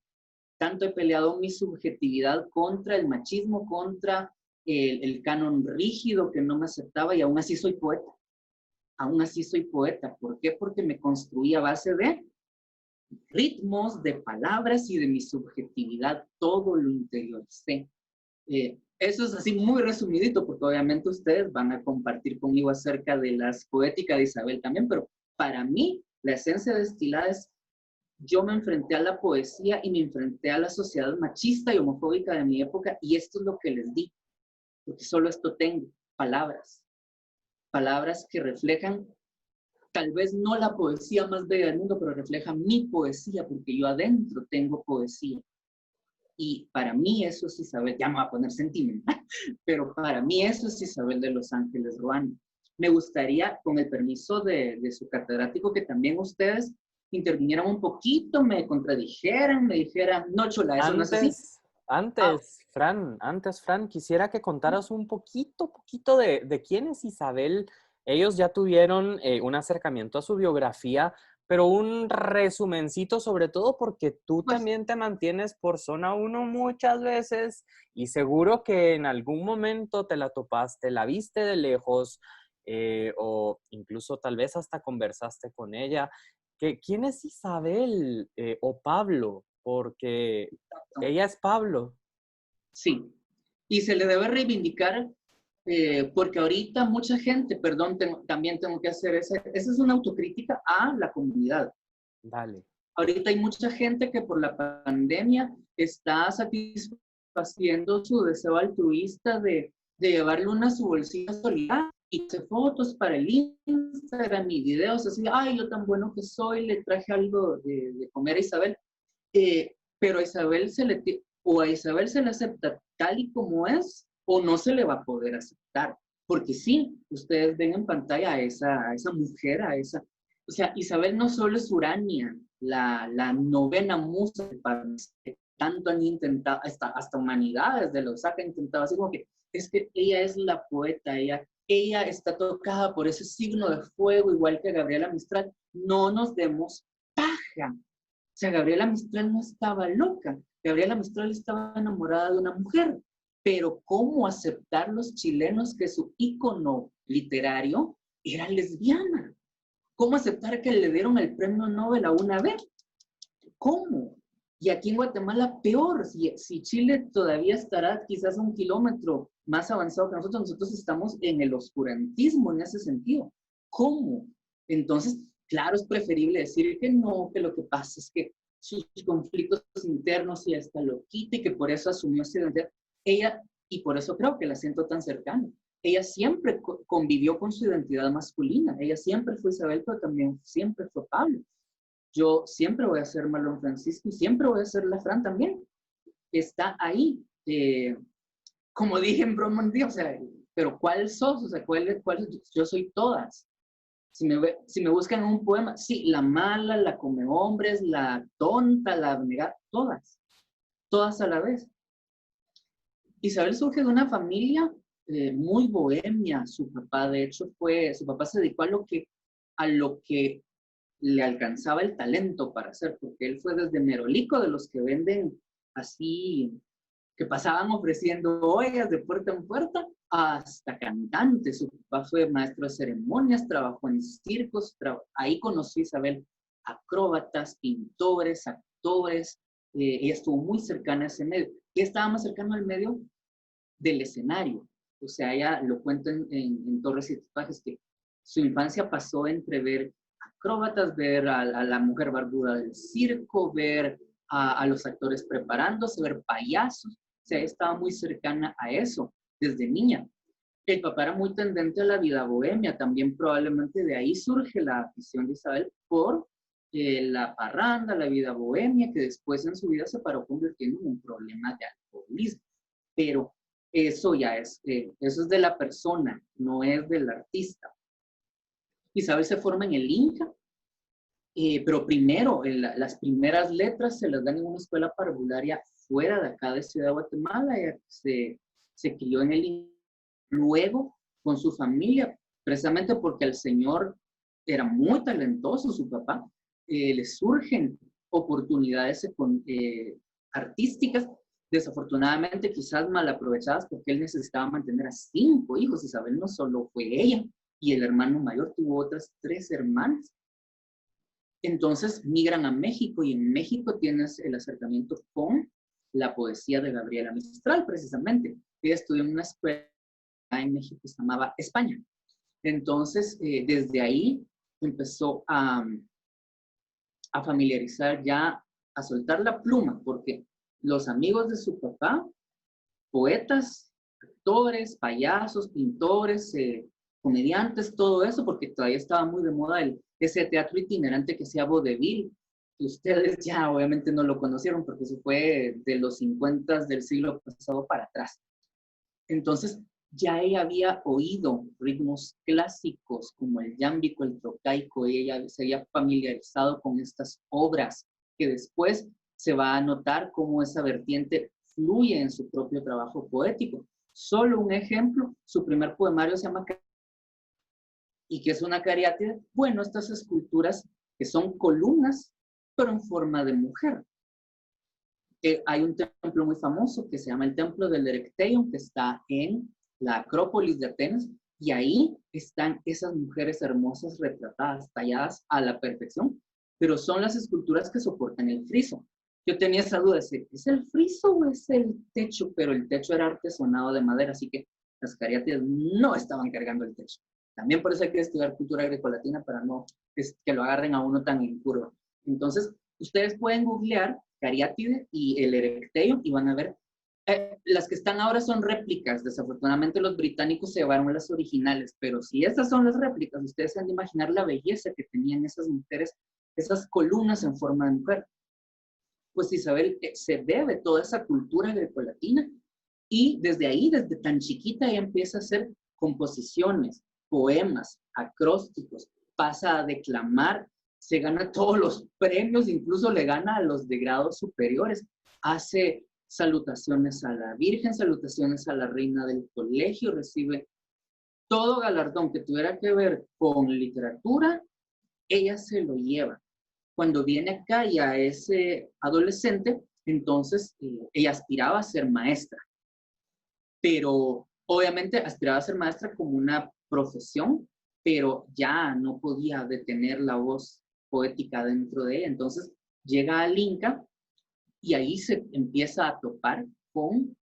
Tanto he peleado mi subjetividad contra el machismo, contra el canon rígido que no me aceptaba y aún así soy poeta. Aún así soy poeta. ¿Por qué? Porque me construí a base de ritmos, de palabras y de mi subjetividad. Todo lo interioricé. Eso es así muy resumidito, porque obviamente ustedes van a compartir conmigo acerca de las poéticas de Isabel también, pero para mí la esencia destilada es yo me enfrenté a la poesía y me enfrenté a la sociedad machista y homofóbica de mi época y esto es lo que les di, porque solo esto tengo, palabras, palabras que reflejan tal vez no la poesía más bella del mundo, pero reflejan mi poesía, porque yo adentro tengo poesía. Y para mí eso es Isabel, ya me va a poner sentimental, pero para mí eso es Isabel de Los Ángeles Ruano. Me gustaría, con el permiso de su catedrático, que también ustedes intervinieran un poquito, me contradijeran, me dijeran, no, Chola, eso no es así. Ah, Fran, quisiera que contaras un poquito de quién es Isabel. Ellos ya tuvieron un acercamiento a su biografía, pero un resumencito, sobre todo porque tú pues también te mantienes por zona uno muchas veces y seguro que en algún momento te la topaste, la viste de lejos o incluso tal vez hasta conversaste con ella. ¿Quién es Isabel o Pablo? Porque ella es Pablo. sí, y se le debe reivindicar porque ahorita mucha gente, perdón, también tengo que hacer esa es una autocrítica a la comunidad. Dale. Ahorita hay mucha gente que por la pandemia está satisfaciendo su deseo altruista de llevarle una a su bolsillo solidaria y hace fotos para el Instagram y videos así, ay, yo tan bueno que soy, le traje algo de comer a Isabel. Pero a Isabel o a Isabel se le acepta tal y como es, o no se le va a poder aceptar. Porque sí, ustedes ven en pantalla a esa mujer, o sea, Isabel no solo es Urania, la novena musa que tanto han intentado, hasta humanidades de los saca intentado, así como que es que ella es la poeta, ella está tocada por ese signo de fuego, igual que Gabriela Mistral. No nos demos paja. O sea, Gabriela Mistral no estaba loca. Gabriela Mistral estaba enamorada de una mujer. Pero ¿cómo aceptar los chilenos que su ícono literario era lesbiana? ¿Cómo aceptar que le dieron el premio Nobel a una vez? ¿Cómo? Y aquí en Guatemala peor, si Chile todavía estará quizás a un kilómetro más avanzado que nosotros estamos en el oscurantismo en ese sentido. ¿Cómo? Entonces, claro, es preferible decir que no, que lo que pasa es que sus conflictos internos y hasta lo quita y que por eso asumió esa identidad. Ella, y por eso creo que la siento tan cercana, ella siempre convivió con su identidad masculina, ella siempre fue Isabel, pero también siempre fue Pablo. Yo siempre voy a ser Marlon Francisco y siempre voy a ser la Fran también. Está ahí. Como dije en broma un día, o sea, pero ¿cuál sos? O sea, ¿cuál? Yo soy todas. Si me buscan en un poema, sí, la mala, la come hombres, la tonta, la abnegada, todas a la vez. Isabel surge de una familia muy bohemia. Su papá, de hecho, su papá se dedicó a lo que le alcanzaba el talento para hacer, porque él fue desde merolico de los que venden así, que pasaban ofreciendo ollas de puerta en puerta, hasta cantante. Su papá fue maestro de ceremonias, trabajó en circos, ahí conocí a Isabel acróbatas, pintores, actores, ella estuvo muy cercana a ese medio. Y estaba más cercano al medio del escenario. O sea, ella lo cuenta en Torres y Tatuajes, que su infancia pasó entre ver acróbatas, ver a la mujer barbuda del circo, ver a los actores preparándose, ver payasos. O sea, estaba muy cercana a eso desde niña. El papá era muy tendente a la vida bohemia, también probablemente de ahí surge la afición de Isabel por la parranda, la vida bohemia, que después en su vida se paró convirtiendo en un problema de alcoholismo. Pero eso ya es, eso es de la persona, no es del artista. Isabel se forma en el Inca, pero primero, las primeras letras se las dan en una escuela parvularia fuera de acá de Ciudad de Guatemala. Ella se crió en el Inca, luego con su familia, precisamente porque el señor era muy talentoso, su papá, le surgen oportunidades artísticas, desafortunadamente quizás mal aprovechadas porque él necesitaba mantener a 5 hijos. Isabel no solo fue ella, y el hermano mayor tuvo otras 3 hermanas. Entonces migran a México y en México tienes el acercamiento con la poesía de Gabriela Mistral, precisamente. Ella estudió en una escuela en México que se llamaba España. Entonces, desde ahí empezó a familiarizar ya, a soltar la pluma, porque los amigos de su papá, poetas, actores, payasos, pintores, comediantes, todo eso, porque todavía estaba muy de moda ese teatro itinerante que se llama vodevil, que ustedes ya obviamente no lo conocieron porque eso fue de los 50 del siglo pasado para atrás. Entonces, ya ella había oído ritmos clásicos como el yámbico, el trocaico, ella se había familiarizado con estas obras que después se va a notar cómo esa vertiente fluye en su propio trabajo poético. Solo un ejemplo, su primer poemario se llama ¿y qué es una cariátide? Bueno, estas esculturas que son columnas, pero en forma de mujer. Hay un templo muy famoso que se llama el Templo del Erechtheion, que está en la Acrópolis de Atenas, y ahí están esas mujeres hermosas retratadas, talladas a la perfección, pero son las esculturas que soportan el friso. Yo tenía esa duda, ¿es el friso o es el techo? Pero el techo era artesonado de madera, así que las cariátides no estaban cargando el techo. También por eso hay que estudiar cultura grecolatina para no que lo agarren a uno tan en curva. Entonces, ustedes pueden googlear cariátide y el Erechtheion y van a ver. Las que están ahora son réplicas. Desafortunadamente los británicos se llevaron las originales, pero si estas son las réplicas, ustedes se han de imaginar la belleza que tenían esas mujeres, esas columnas en forma de mujer. Pues Isabel se debe toda esa cultura grecolatina y desde ahí, desde tan chiquita, ella empieza a hacer composiciones, poemas, acrósticos, pasa a declamar, se gana todos los premios, incluso le gana a los de grados superiores, hace salutaciones a la Virgen, salutaciones a la reina del colegio, recibe todo galardón que tuviera que ver con literatura, ella se lo lleva. Cuando viene acá ya es adolescente, entonces ella aspiraba a ser maestra, pero obviamente aspiraba a ser maestra como una profesión, pero ya no podía detener la voz poética dentro de ella. Entonces llega al Inca y ahí se empieza a topar con,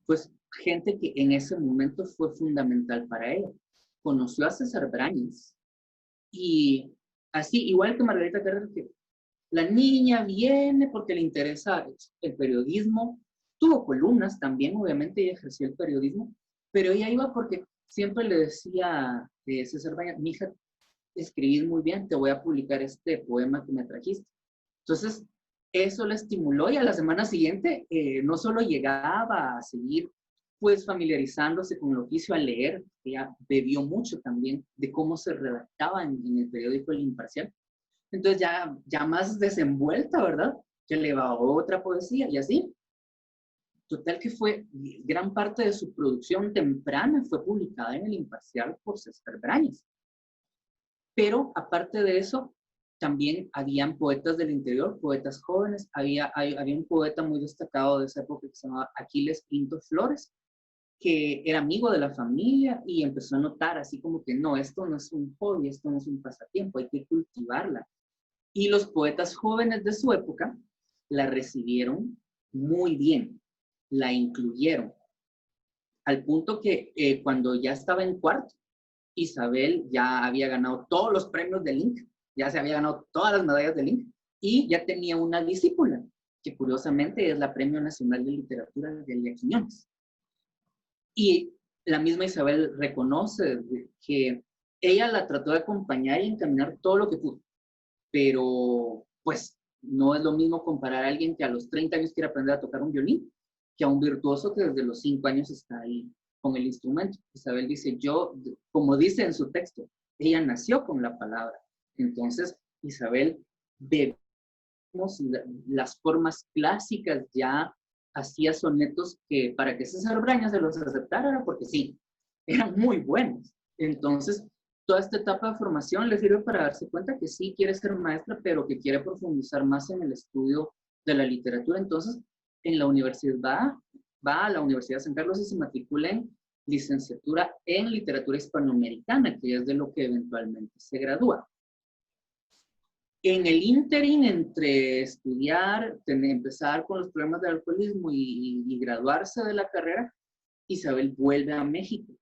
pues, gente que en ese momento fue fundamental para ella. Conoció a César Brañas y así, igual que Margarita Carrera, que la niña viene porque le interesa el periodismo, tuvo columnas también, obviamente ella ejerció el periodismo, pero ella iba porque siempre le decía a César Brañas, mi hija, escribís muy bien, te voy a publicar este poema que me trajiste. Entonces, eso la estimuló y a la semana siguiente no solo llegaba a seguir pues familiarizándose con el oficio, a leer, ella bebió mucho también de cómo se redactaba en el periódico El Imparcial. Entonces ya más desenvuelta, ¿verdad? Que le va otra poesía y así. Total que fue gran parte de su producción temprana fue publicada en El Imparcial por César Brañas. Pero aparte de eso, también habían poetas del interior, poetas jóvenes. Había un poeta muy destacado de esa época que se llamaba Aquiles Pinto Flores, que era amigo de la familia y empezó a notar así como que no, esto no es un hobby, esto no es un pasatiempo, hay que cultivarla. Y los poetas jóvenes de su época la recibieron muy bien, la incluyeron, al punto que cuando ya estaba en cuarto, Isabel ya había ganado todos los premios del Inca, ya se había ganado todas las medallas del Inca y ya tenía una discípula, que curiosamente es la Premio Nacional de Literatura de Elia Quiñones. Y la misma Isabel reconoce que ella la trató de acompañar y encaminar todo lo que pudo. pero pues no es lo mismo comparar a alguien que a los 30 años quiere aprender a tocar un violín, que a un virtuoso que desde los 5 años está ahí con el instrumento. Isabel dice, yo, como dice en su texto, ella nació con la palabra. Entonces, Isabel, vemos las formas clásicas, ya hacía sonetos que para que César Braña se los aceptara era porque sí, eran muy buenos. Entonces, toda esta etapa de formación le sirve para darse cuenta que sí quiere ser maestra, pero que quiere profundizar más en el estudio de la literatura. Entonces, en la universidad, va a la Universidad de San Carlos y se matricula en licenciatura en literatura hispanoamericana, que es de lo que eventualmente se gradúa. En el ínterin entre estudiar, empezar con los problemas del alcoholismo y graduarse de la carrera, Isabel vuelve a México,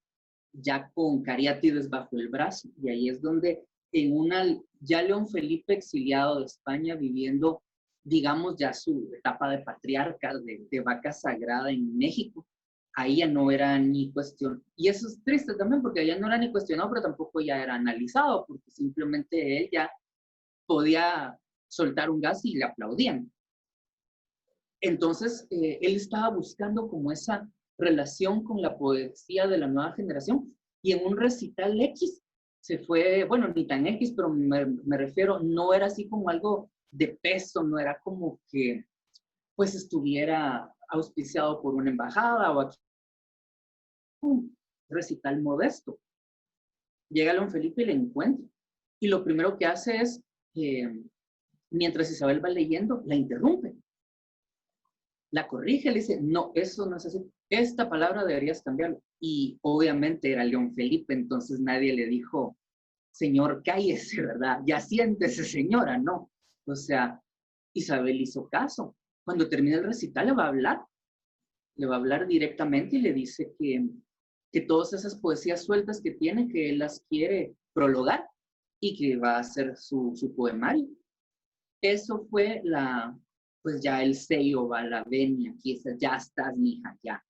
ya con cariátides bajo el brazo. Y ahí es donde ya León Felipe exiliado de España, viviendo, digamos, ya su etapa de patriarca, de vaca sagrada en México, ahí ya no era ni cuestión. Y eso es triste también, porque allá no era ni cuestionado, pero tampoco ya era analizado, porque simplemente él ya podía soltar un gas y le aplaudían. Entonces, él estaba buscando como esa relación con la poesía de la nueva generación, y en un recital X se fue, bueno, ni tan X, pero me refiero, no era así como algo de peso, no era como que pues estuviera auspiciado por una embajada o aquí, un recital modesto. Llega León Felipe y le encuentra, y lo primero que hace es, mientras Isabel va leyendo, la interrumpe, la corrige, le dice, no, eso no es así, esta palabra deberías cambiarlo. Y obviamente era León Felipe, entonces nadie le dijo, señor, cállese, ¿verdad? Ya siéntese, señora, no. O sea, Isabel hizo caso. Cuando termina el recital le va a hablar directamente y le dice que todas esas poesías sueltas que tiene, que él las quiere prologar y que va a hacer su poemario. Eso fue pues ya el sello, va la venia, aquí ya estás, mija, ya,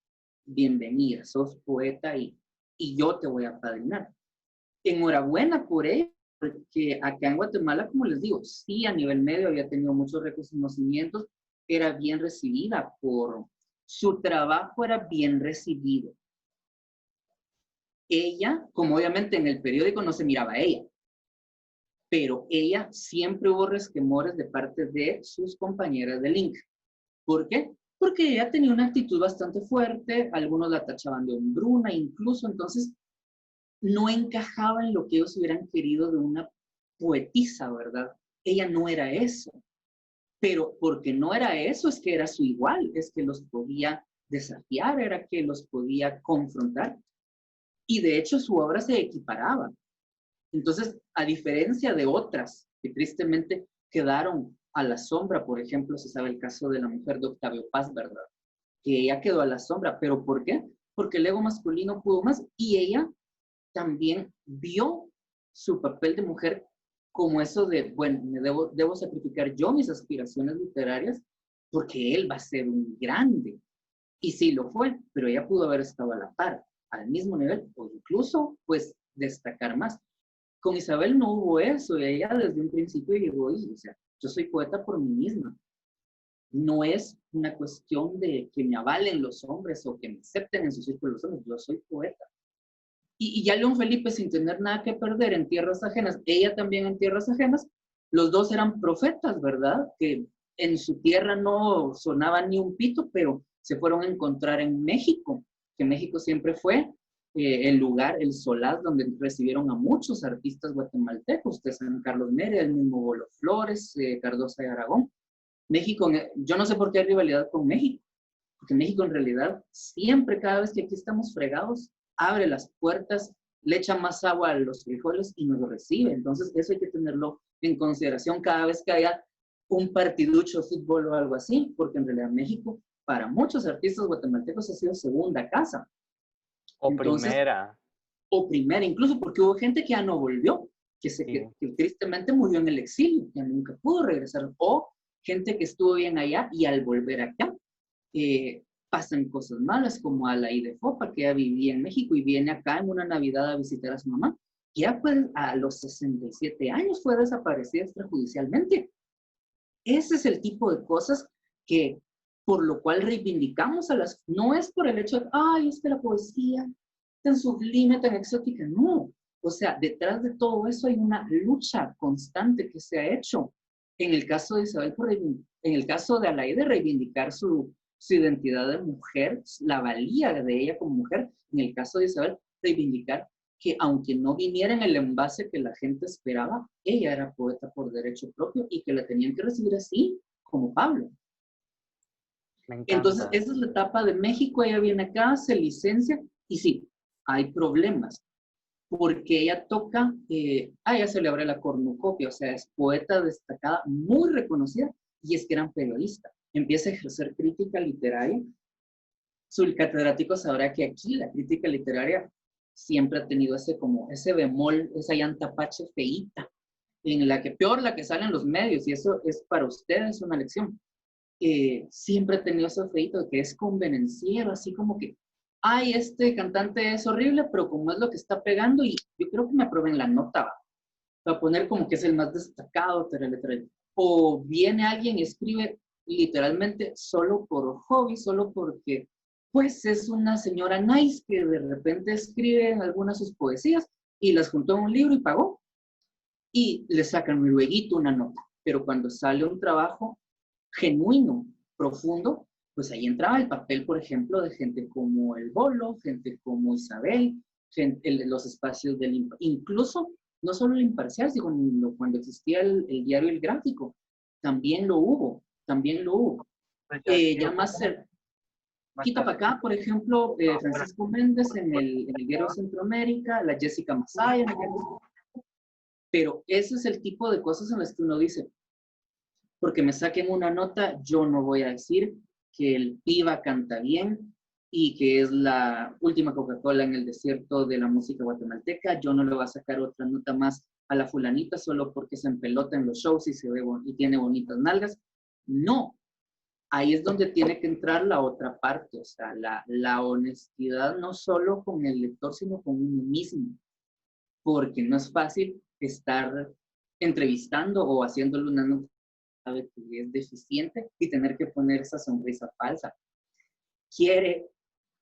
bienvenida, sos poeta y yo te voy a padrinar. Enhorabuena por ello, porque acá en Guatemala, como les digo, sí a nivel medio había tenido muchos reconocimientos, era bien recibida su trabajo, era bien recibido. Ella, como obviamente en el periódico no se miraba a ella, pero ella siempre hubo resquemores de parte de sus compañeras de Link. ¿Por qué? Porque ella tenía una actitud bastante fuerte, algunos la tachaban de hombruna incluso, entonces no encajaba en lo que ellos hubieran querido de una poetisa, ¿verdad? Ella no era eso, pero porque no era eso es que era su igual, es que los podía desafiar, era que los podía confrontar, y de hecho su obra se equiparaba. Entonces, a diferencia de otras que tristemente quedaron a la sombra, por ejemplo, se sabe el caso de la mujer de Octavio Paz, ¿verdad? Que ella quedó a la sombra, ¿pero por qué? Porque el ego masculino pudo más y ella también vio su papel de mujer como eso de, bueno, debo sacrificar yo mis aspiraciones literarias porque él va a ser un grande. Y sí lo fue, pero ella pudo haber estado a la par, al mismo nivel, o incluso, pues, destacar más. Con Isabel no hubo eso, y ella desde un principio llegó y, o sea, yo soy poeta por mí misma. No es una cuestión de que me avalen los hombres o que me acepten en su círculo los hombres, yo soy poeta. Y ya León Felipe, sin tener nada que perder en tierras ajenas, ella también en tierras ajenas, los dos eran profetas, ¿verdad? Que en su tierra no sonaba ni un pito, pero se fueron a encontrar en México, que México siempre fue el lugar, el solaz, donde recibieron a muchos artistas guatemaltecos, de San Carlos Mérida, el mismo Bolo Flores, Cardosa de Aragón. México, yo no sé por qué hay rivalidad con México, porque México en realidad siempre, cada vez que aquí estamos fregados, abre las puertas, le echa más agua a los frijoles y nos lo recibe. Entonces eso hay que tenerlo en consideración cada vez que haya un partiducho de fútbol o algo así, porque en realidad México, para muchos artistas guatemaltecos, ha sido segunda casa. O Entonces, primera. O primera, incluso porque hubo gente que ya no volvió, que tristemente murió en el exilio, que nunca pudo regresar, o gente que estuvo bien allá y al volver acá, pasan cosas malas, como a la Fopa, que ya vivía en México y viene acá en una Navidad a visitar a su mamá, ya fue, a los 67 años fue desaparecida extrajudicialmente. Ese es el tipo de cosas que, por lo cual reivindicamos a las, no es por el hecho de, ay, es que la poesía tan sublime, tan exótica, no. O sea, detrás de todo eso hay una lucha constante que se ha hecho. En el caso de Isabel, en el caso de Alaide, reivindicar su identidad de mujer, la valía de ella como mujer. En el caso de Isabel, reivindicar que aunque no viniera en el envase que la gente esperaba, ella era poeta por derecho propio y que la tenían que recibir así, como Pablo. Me Entonces, encanta. esa es la etapa de México. Ella viene acá, se licencia y sí, hay problemas porque ella toca, a ella se le abre la cornucopia, o sea, es poeta destacada, muy reconocida, y es que era periodista. Empieza a ejercer crítica literaria. Su catedrático sabrá que aquí la crítica literaria siempre ha tenido ese, como, ese bemol, esa llantapache feíta, en la que peor la que sale en los medios, y eso es para ustedes una lección. Siempre ha tenido ese feíto de que es convenenciero, así como que ay, este cantante es horrible, pero como es lo que está pegando, y yo creo que me aprueben la nota, va a poner como que es el más destacado, o viene alguien y escribe literalmente solo por hobby, solo porque, pues es una señora nice que de repente escribe algunas de sus poesías y las juntó en un libro y pagó, y le sacan luego una nota, pero cuando sale un trabajo genuino, profundo, pues ahí entraba el papel, por ejemplo, de gente como el Bolo, gente como Isabel, los espacios del, incluso, no solo el imparcial, sino cuando existía el diario El Gráfico, también lo hubo, también lo hubo. Ya más quita para acá, por ejemplo, Francisco Méndez en el diario Centroamérica, la Jessica Masaya, pero ese es el tipo de cosas en las que uno dice, porque me saquen una nota, yo no voy a decir que el Piba canta bien y que es la última Coca-Cola en el desierto de la música guatemalteca. Yo no le voy a sacar otra nota más a la fulanita solo porque se empelota en los shows y se ve y tiene bonitas nalgas. No, ahí es donde tiene que entrar la otra parte, o sea, la honestidad no solo con el lector, sino con uno mismo, porque no es fácil estar entrevistando o haciéndole una nota sabe que es deficiente y tener que poner esa sonrisa falsa. Quiere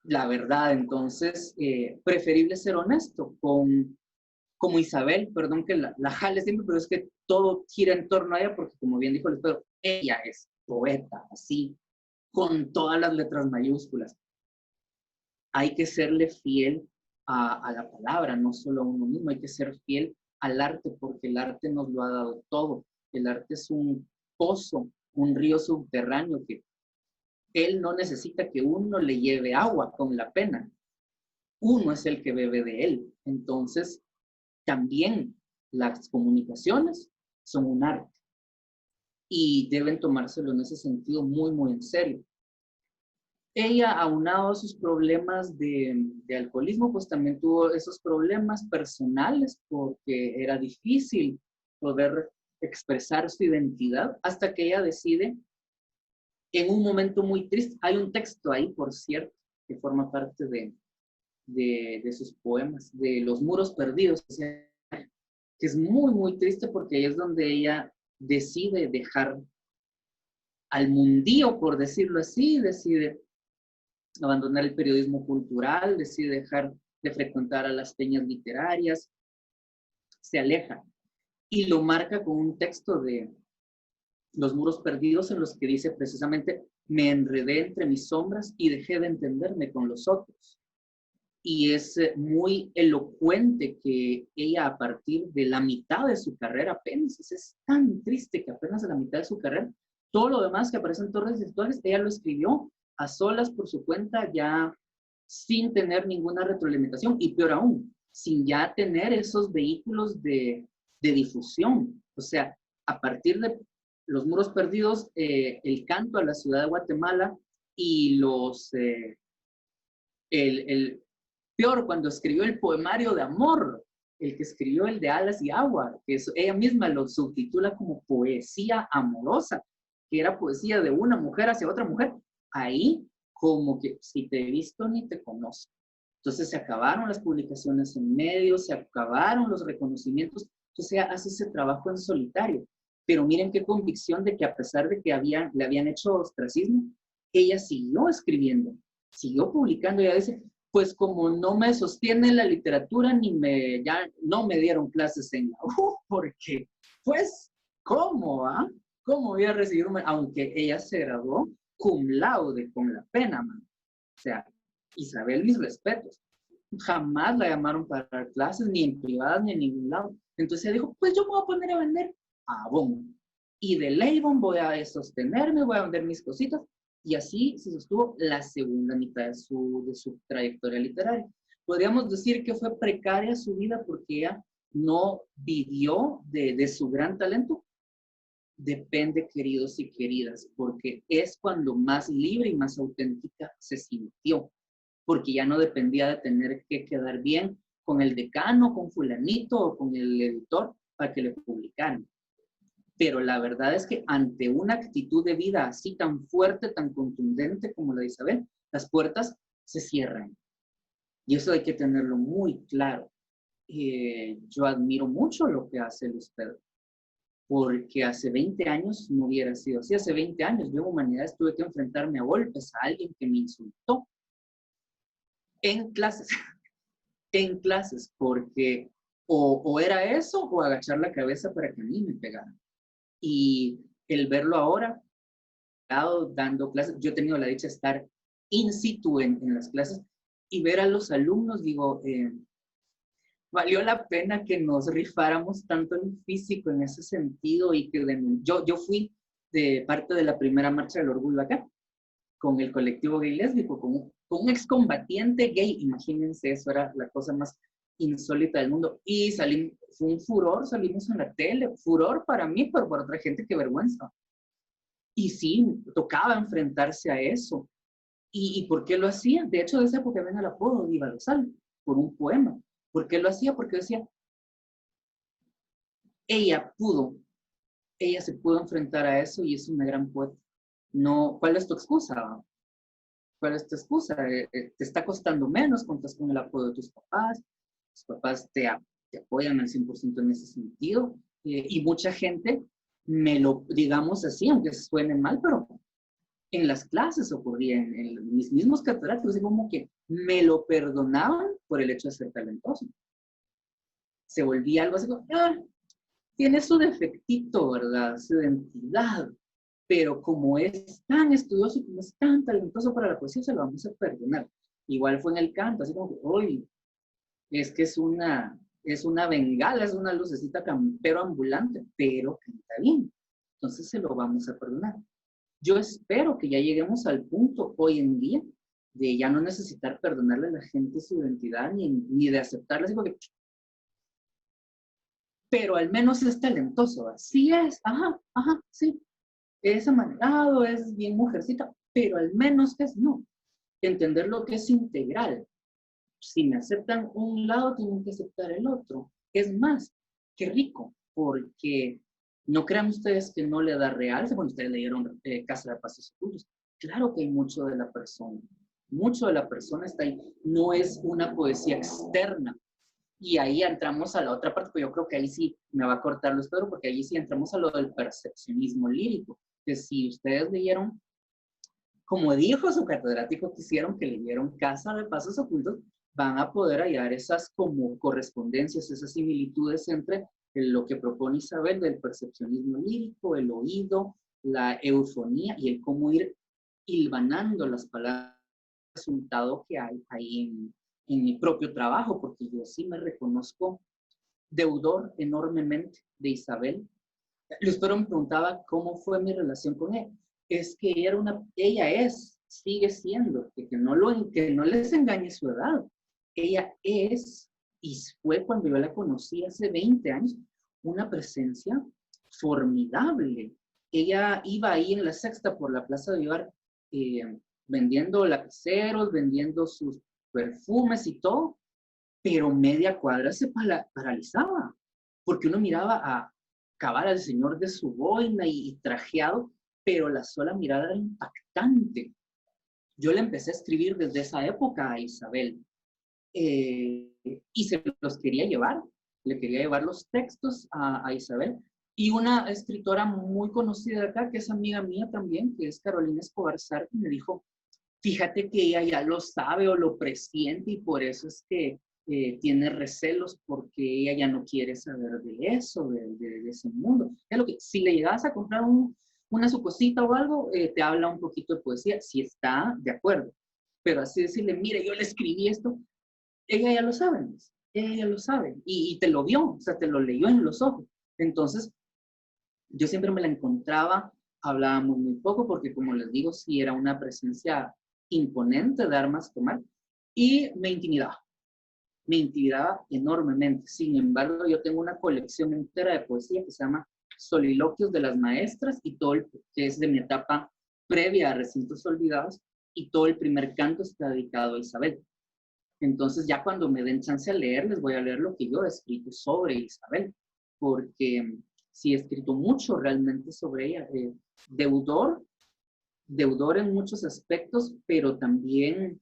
la verdad, entonces, preferible ser honesto como Isabel, perdón que la jale siempre, pero es que todo gira en torno a ella porque, como bien dijo el Pedro, ella es poeta, así, con todas las letras mayúsculas. Hay que serle fiel a la palabra, no solo a uno mismo, hay que ser fiel al arte porque el arte nos lo ha dado todo. El arte es un pozo, un río subterráneo que él no necesita que uno le lleve agua con la pena. Uno es el que bebe de él. Entonces, también las comunicaciones son un arte y deben tomárselo en ese sentido muy, muy en serio. Ella, aunado a sus problemas de alcoholismo, pues también tuvo esos problemas personales porque era difícil poder expresar su identidad hasta que ella decide en un momento muy triste. Hay un texto ahí, por cierto, que forma parte de sus poemas, de Los Muros Perdidos, que es muy, muy triste porque ahí es donde ella decide dejar al mundío, por decirlo así, decide abandonar el periodismo cultural, decide dejar de frecuentar a las peñas literarias, se aleja y lo marca con un texto de Los Muros Perdidos en los que dice precisamente, me enredé entre mis sombras y dejé de entenderme con los otros. Y es muy elocuente que ella a partir de la mitad de su carrera apenas, es tan triste que apenas a la mitad de su carrera, todo lo demás que aparece en Torres Virtuales, ella lo escribió a solas por su cuenta, ya sin tener ninguna retroalimentación y peor aún, sin ya tener esos vehículos de difusión. O sea, a partir de Los Muros Perdidos, el canto a la ciudad de Guatemala y el peor, cuando escribió el poemario de amor, el que escribió el de Alas y Agua, que ella misma lo subtitula como poesía amorosa, que era poesía de una mujer hacia otra mujer, ahí como que si te he visto ni te conozco. Entonces se acabaron las publicaciones en medios, se acabaron los reconocimientos, entonces ella hace ese trabajo en solitario. Pero miren qué convicción de que a pesar de que le habían hecho ostracismo, ella siguió escribiendo, siguió publicando. Ella dice, pues como no me sostiene la literatura, ya no me dieron clases en la U, porque, pues, ¿cómo, ah? ¿Cómo voy a recibir aunque ella se graduó cum laude, con la pena, man? O sea, Isabel, mis respetos. Jamás la llamaron para dar clases, ni en privadas, ni en ningún lado. Entonces ella dijo, pues yo me voy a poner a vender Avon. Y de Avon voy a sostenerme, voy a vender mis cositas. Y así se sostuvo la segunda mitad de su trayectoria literaria. Podríamos decir que fue precaria su vida porque ella no vivió de su gran talento. Depende, queridos y queridas, porque es cuando más libre y más auténtica se sintió, porque ya no dependía de tener que quedar bien con el decano, con fulanito o con el editor para que le publicaran. Pero la verdad es que ante una actitud de vida así tan fuerte, tan contundente como la de Isabel, las puertas se cierran. Y eso hay que tenerlo muy claro. Yo admiro mucho lo que hace Luz Pedro, porque hace 20 años no hubiera sido así. Hace 20 años yo en Humanidades tuve que enfrentarme a golpes a alguien que me insultó en clases, en clases, porque o era eso o agachar la cabeza para que a mí me pegaran. Y el verlo ahora, dando clases, yo he tenido la dicha de estar in situ en las clases y ver a los alumnos, digo, valió la pena que nos rifáramos tanto en físico en ese sentido y que yo fui de parte de la primera marcha del orgullo acá, con el colectivo gay lésbico, con un excombatiente gay, imagínense, eso era la cosa más insólita del mundo, y fue un furor, salimos en la tele, furor para mí, pero para otra gente, qué vergüenza. Y sí, tocaba enfrentarse a eso. ¿Y por qué lo hacía? De hecho, de esa época viene el apodo Diva de Sal, por un poema. ¿Por qué lo hacía? Porque decía, ella se pudo enfrentar a eso y es una gran poeta. No, ¿cuál es tu excusa? ¿Cuál es tu excusa? Te está costando menos, contas con el apoyo de tus papás te apoyan al 100% en ese sentido, y mucha gente, digamos así, aunque suene mal, pero en las clases ocurría, en mis mismos catedráticos, como que me lo perdonaban por el hecho de ser talentoso. Se volvía algo así como, tiene su defectito, ¿verdad? Su identidad, pero como es tan estudioso y como es tan talentoso para la poesía, se lo vamos a perdonar. Igual fue en el canto, así como que, uy, es que es una bengala, es una lucecita campero ambulante, pero canta bien. Entonces se lo vamos a perdonar. Yo espero que ya lleguemos al punto hoy en día de ya no necesitar perdonarle a la gente su identidad ni de aceptarla, así porque, pero al menos es talentoso, así es, ajá, sí, es amanegado, es bien mujercita, pero al menos no. Entender lo que es integral. Si me aceptan un lado, tienen que aceptar el otro. Es más, qué rico, porque no crean ustedes que no le da realce cuando ustedes leyeron Casa de Pasos Ocultos. Claro que hay mucho de la persona está ahí. No es una poesía externa. Y ahí entramos a la otra parte, pero yo creo que ahí sí me va a cortar los pedos, porque ahí sí entramos a lo del percepcionismo lírico, que si ustedes leyeron, como dijo su catedrático, quisieron que leyeron Casa de Pasos Ocultos, van a poder hallar esas como correspondencias, esas similitudes entre lo que propone Isabel del percepcionismo lírico, el oído, la eufonía y el cómo ir hilvanando las palabras, resultado que hay ahí en mi propio trabajo, porque yo sí me reconozco deudor enormemente de Isabel. Luis Pedro me preguntaba cómo fue mi relación con él. Es que sigue siendo, que no les engañe su edad. Ella es, y fue cuando yo la conocí hace 20 años, una presencia formidable. Ella iba ahí en la Sexta por la Plaza de Vivar, vendiendo lapiceros, vendiendo sus perfumes y todo, pero media cuadra se paralizaba, porque uno miraba a cabal al señor de su boina y trajeado, pero la sola mirada era impactante. Yo le empecé a escribir desde esa época a Isabel, y se los quería llevar, le quería llevar los textos a Isabel. Y una escritora muy conocida de acá, que es amiga mía también, que es Carolina Escobar Sarti, me dijo, fíjate que ella ya lo sabe o lo presiente y por eso es que tiene recelos porque ella ya no quiere saber de eso, de ese mundo. Es lo que, si le llegas a comprar una su cosita o algo, te habla un poquito de poesía, si está de acuerdo. Pero así decirle, mire, yo le escribí esto, ella ya lo sabe, pues. Ella ya lo sabe y te lo vio, o sea, te lo leyó en los ojos. Entonces, yo siempre me la encontraba, hablábamos muy poco porque, como les digo, sí era una presencia imponente de armas tomar y me intimidaba enormemente. Sin embargo, yo tengo una colección entera de poesía que se llama Soliloquios de las Maestras y todo el, que es de mi etapa previa a Recintos Olvidados, y todo el primer canto está dedicado a Isabel. Entonces, ya cuando me den chance a leer, les voy a leer lo que yo he escrito sobre Isabel, porque sí he escrito mucho realmente sobre ella. Deudor, deudor en muchos aspectos, pero también,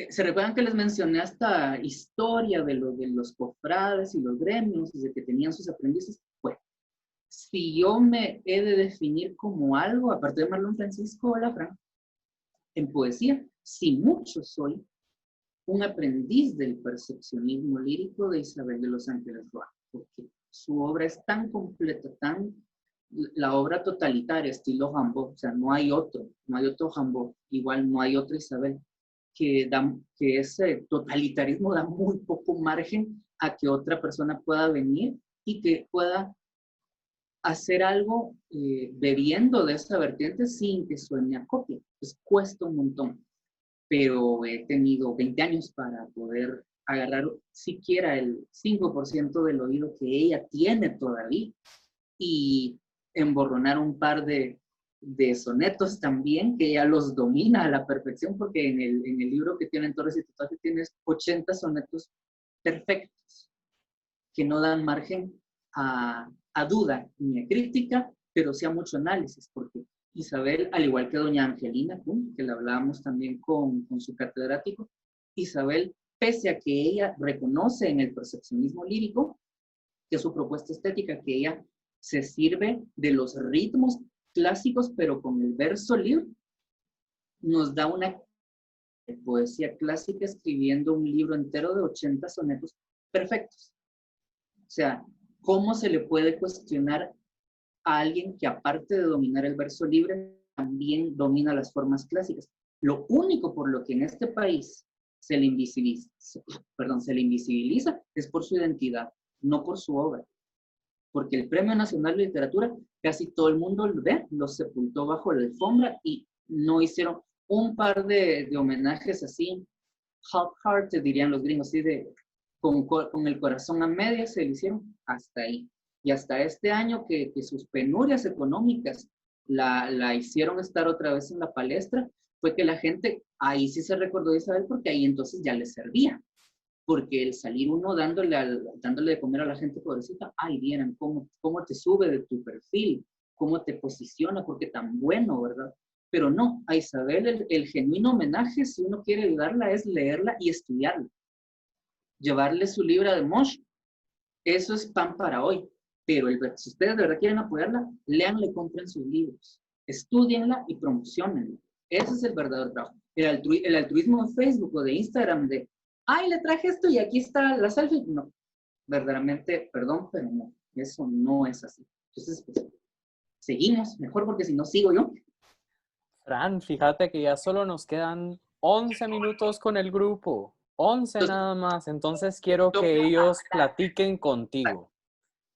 ¿se recuerdan que les mencioné esta historia de los cofrades y los gremios, desde que tenían sus aprendices? Bueno, si yo me he de definir como algo, aparte de Marlon Francisco Olafran, en poesía, si mucho soy un aprendiz del percepcionismo lírico de Isabel de los Ángeles Roa, porque su obra es tan completa, la obra totalitaria, estilo Rimbaud, o sea, no hay otro Rimbaud, igual no hay otra Isabel, que ese totalitarismo da muy poco margen a que otra persona pueda venir y que pueda hacer algo bebiendo de esa vertiente sin que suene a copia. Pues cuesta un montón, pero he tenido 20 años para poder agarrar siquiera el 5% del oído que ella tiene todavía y emborronar un par de sonetos también, que ella los domina a la perfección, porque en el libro que tiene en Torres y Tatuaje tienes 80 sonetos perfectos, que no dan margen a duda ni a crítica, pero sí a mucho análisis, porque Isabel, al igual que doña Angelina Kuhn, que la hablábamos también con su catedrático, Isabel, pese a que ella reconoce en el percepcionismo lírico, que su propuesta estética, que ella se sirve de los ritmos clásicos, pero con el verso libre, nos da una poesía clásica escribiendo un libro entero de 80 sonetos perfectos. O sea, ¿cómo se le puede cuestionar a alguien que, aparte de dominar el verso libre, también domina las formas clásicas? Lo único por lo que en este país se le invisibiliza es por su identidad, no por su obra. Porque el Premio Nacional de Literatura, casi todo el mundo lo sepultó bajo la alfombra y no hicieron un par de homenajes así, half-hearted dirían los gringos, así con el corazón a medias se le hicieron hasta ahí. Y hasta este año que sus penurias económicas la hicieron estar otra vez en la palestra, fue que la gente ahí sí se recordó de Isabel, porque ahí entonces ya le servía. Porque el salir uno dándole de comer a la gente pobrecita, ay, vieran cómo te sube de tu perfil, cómo te posiciona, porque tan bueno, ¿verdad? Pero no, a Isabel el genuino homenaje, si uno quiere ayudarla, es leerla y estudiarla. Llevarle su libro de Mosh, eso es pan para hoy. Pero si ustedes de verdad quieren apoyarla, leanle, compren sus libros, estudienla y promocionenla. Ese es el verdadero trabajo. El altruismo de Facebook o de Instagram de, ay, le traje esto y aquí está la selfie. No, verdaderamente, perdón, pero no, eso no es así. Entonces, pues, seguimos, mejor porque si no sigo yo. Fran, fíjate que ya solo nos quedan 11 minutos con el grupo. 11 Entonces, nada más. Entonces quiero toca, que ellos platiquen contigo.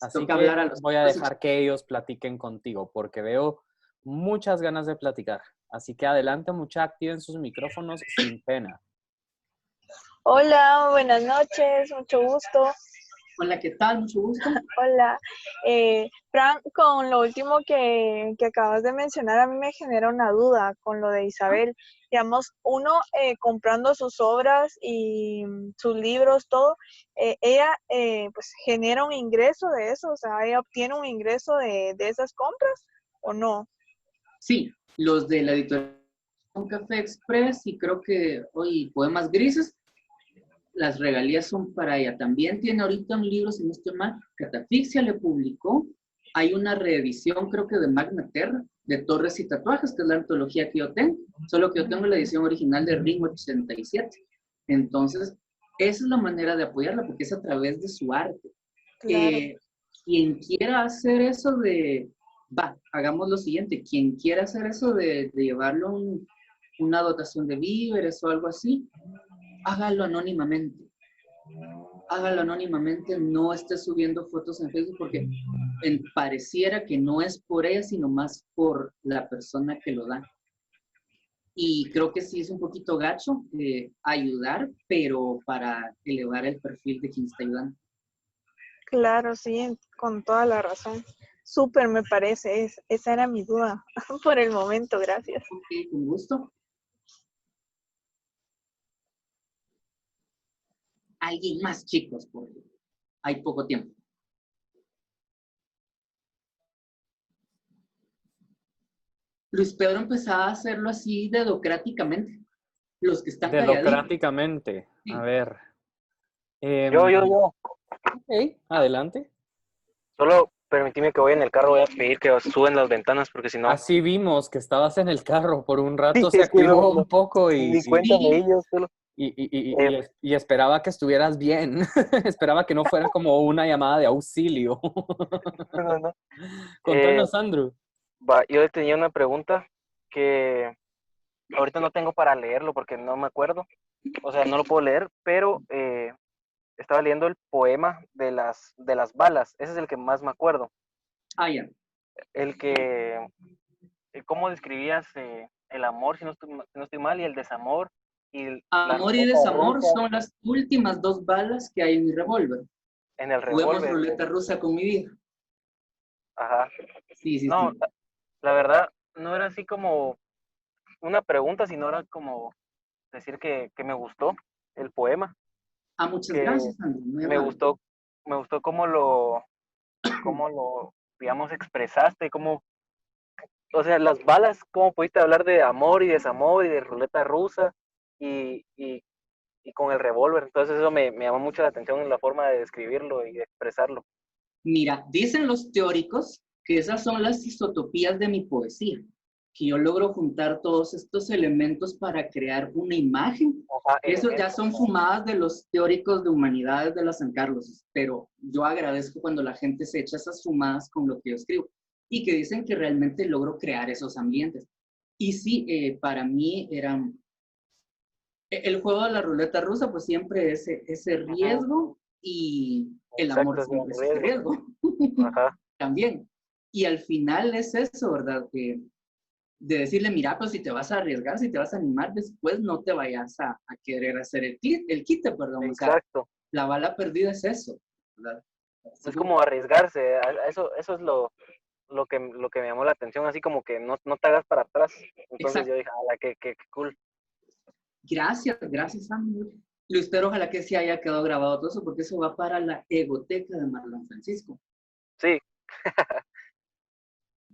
Así toca que hablar a los voy a dejar que ellos platiquen contigo porque veo muchas ganas de platicar. Así que adelante, mucha, activen sus micrófonos sin pena. Hola, buenas noches, mucho gusto. Hola, ¿qué tal? Mucho gusto. Hola. Fran, con lo último que acabas de mencionar, a mí me genera una duda con lo de Isabel. Digamos, uno comprando sus obras y sus libros, todo, ella pues genera un ingreso de eso, o sea, ella obtiene un ingreso de esas compras, ¿o no? Sí, los de la editorial Un Café Express y creo que hoy Poemas Grises las regalías son para ella. También tiene ahorita un libro, si no estoy mal, Catafixia le publicó. Hay una reedición, creo que de Magna Terra, de Torres y Tatuajes, que es la antología que yo tengo, solo que yo tengo la edición original de Ring 87. Entonces, esa es la manera de apoyarla, porque es a través de su arte. Claro. Quien quiera hacer eso hagamos lo siguiente, quien quiera hacer eso de llevarlo una dotación de víveres o algo así, hágalo anónimamente. Hágalo anónimamente, no esté subiendo fotos en Facebook porque pareciera que no es por ella, sino más por la persona que lo da. Y creo que sí es un poquito gacho ayudar, pero para elevar el perfil de quien está ayudando. Claro, sí, con toda la razón. Súper me parece, esa era mi duda por el momento, gracias. Ok, con gusto. Alguien más, chicos, porque hay poco tiempo. Luis Pedro empezaba a hacerlo así dedocráticamente. Los que están calladitos. Democráticamente. Sí. A ver. Yo. Ok, adelante. Solo permitime que voy en el carro, voy a pedir que suben las ventanas porque si no... Así vimos que estabas en el carro. Por un rato Sí, se es que activó no, un poco ni cuenta de ellos. Solo... y esperaba que estuvieras bien. Esperaba que no fuera como una llamada de auxilio. no. Contanos, Andrew. Yo tenía una pregunta que ahorita no tengo para leerlo porque no me acuerdo. O sea, no lo puedo leer, pero estaba leyendo el poema de las balas. Ese es el que más me acuerdo. Ah, ya. El que... ¿Cómo describías el amor, si no estoy mal, y el desamor? Amor y desamor son las últimas 2 balas que hay en mi revólver. En el Juguemos revólver. ruleta rusa con mi vida. Ajá. Sí. No, la verdad, no era así como una pregunta, sino era como decir que me gustó el poema. Muchas Que gracias, Andrew. me gustó cómo lo, digamos, expresaste, o sea, las balas, cómo pudiste hablar de amor y desamor y de ruleta rusa y con el revólver. Entonces eso me llamó mucho la atención en la forma de describirlo y de expresarlo. Mira, dicen los teóricos que esas son las isotopías de mi poesía, que yo logro juntar todos estos elementos para crear una imagen. Ajá, Eso ya son fumadas de los teóricos de humanidades de la San Carlos, pero yo agradezco cuando la gente se echa esas fumadas con lo que yo escribo y que dicen que realmente logro crear esos ambientes. Y sí, para mí el juego de la ruleta rusa, pues siempre ese riesgo y el amor siempre es ese riesgo. Ajá. También. Y al final es eso, ¿verdad? De decirle, mira, pues si te vas a arriesgar, si te vas a animar, después no te vayas a querer hacer el quite, perdón. Exacto. O sea, la bala perdida es eso, ¿verdad? Es como arriesgarse, eso es lo que me llamó la atención, así como que no te hagas para atrás. Entonces exacto. yo dije, ala, qué cool. Gracias, Sam. Luis, pero ojalá que sí haya quedado grabado todo eso, porque eso va para la egoteca de Marlon Francisco. Sí.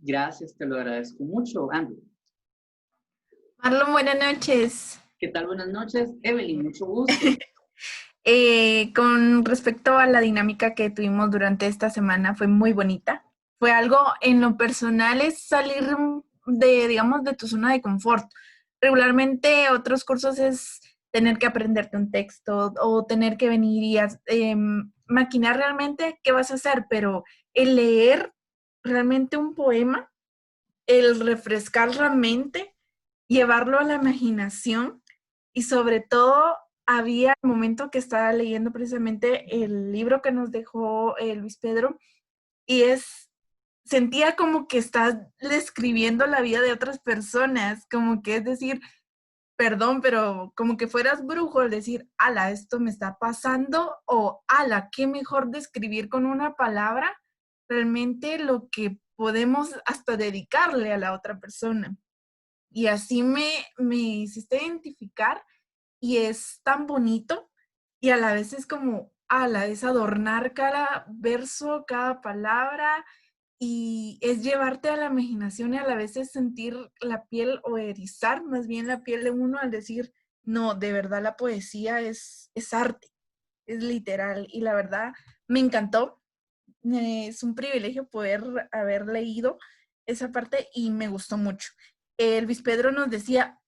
Gracias, te lo agradezco mucho, Andrew. Marlon, buenas noches. ¿Qué tal? Buenas noches. Evelyn, mucho gusto. Con respecto a la dinámica que tuvimos durante esta semana, fue muy bonita. Fue algo, en lo personal, es salir digamos, de tu zona de confort. Regularmente otros cursos es tener que aprenderte un texto o tener que venir y maquinar realmente qué vas a hacer, pero el leer realmente un poema, el refrescar la mente, llevarlo a la imaginación y sobre todo había el momento que estaba leyendo precisamente el libro que nos dejó Luis Pedro y sentía como que estás describiendo la vida de otras personas, como que es decir, perdón, pero como que fueras brujo al decir, ala, esto me está pasando o ala, qué mejor describir con una palabra realmente lo que podemos hasta dedicarle a la otra persona. Y así me hiciste identificar y es tan bonito y a la vez es como, es adornar cada verso, cada palabra y es llevarte a la imaginación y a la vez es sentir la piel o erizar más bien la piel de uno al decir, No, de verdad la poesía es arte, es literal. Y la verdad me encantó. Es un privilegio poder haber leído esa parte y me gustó mucho. El Luis Pedro nos decía,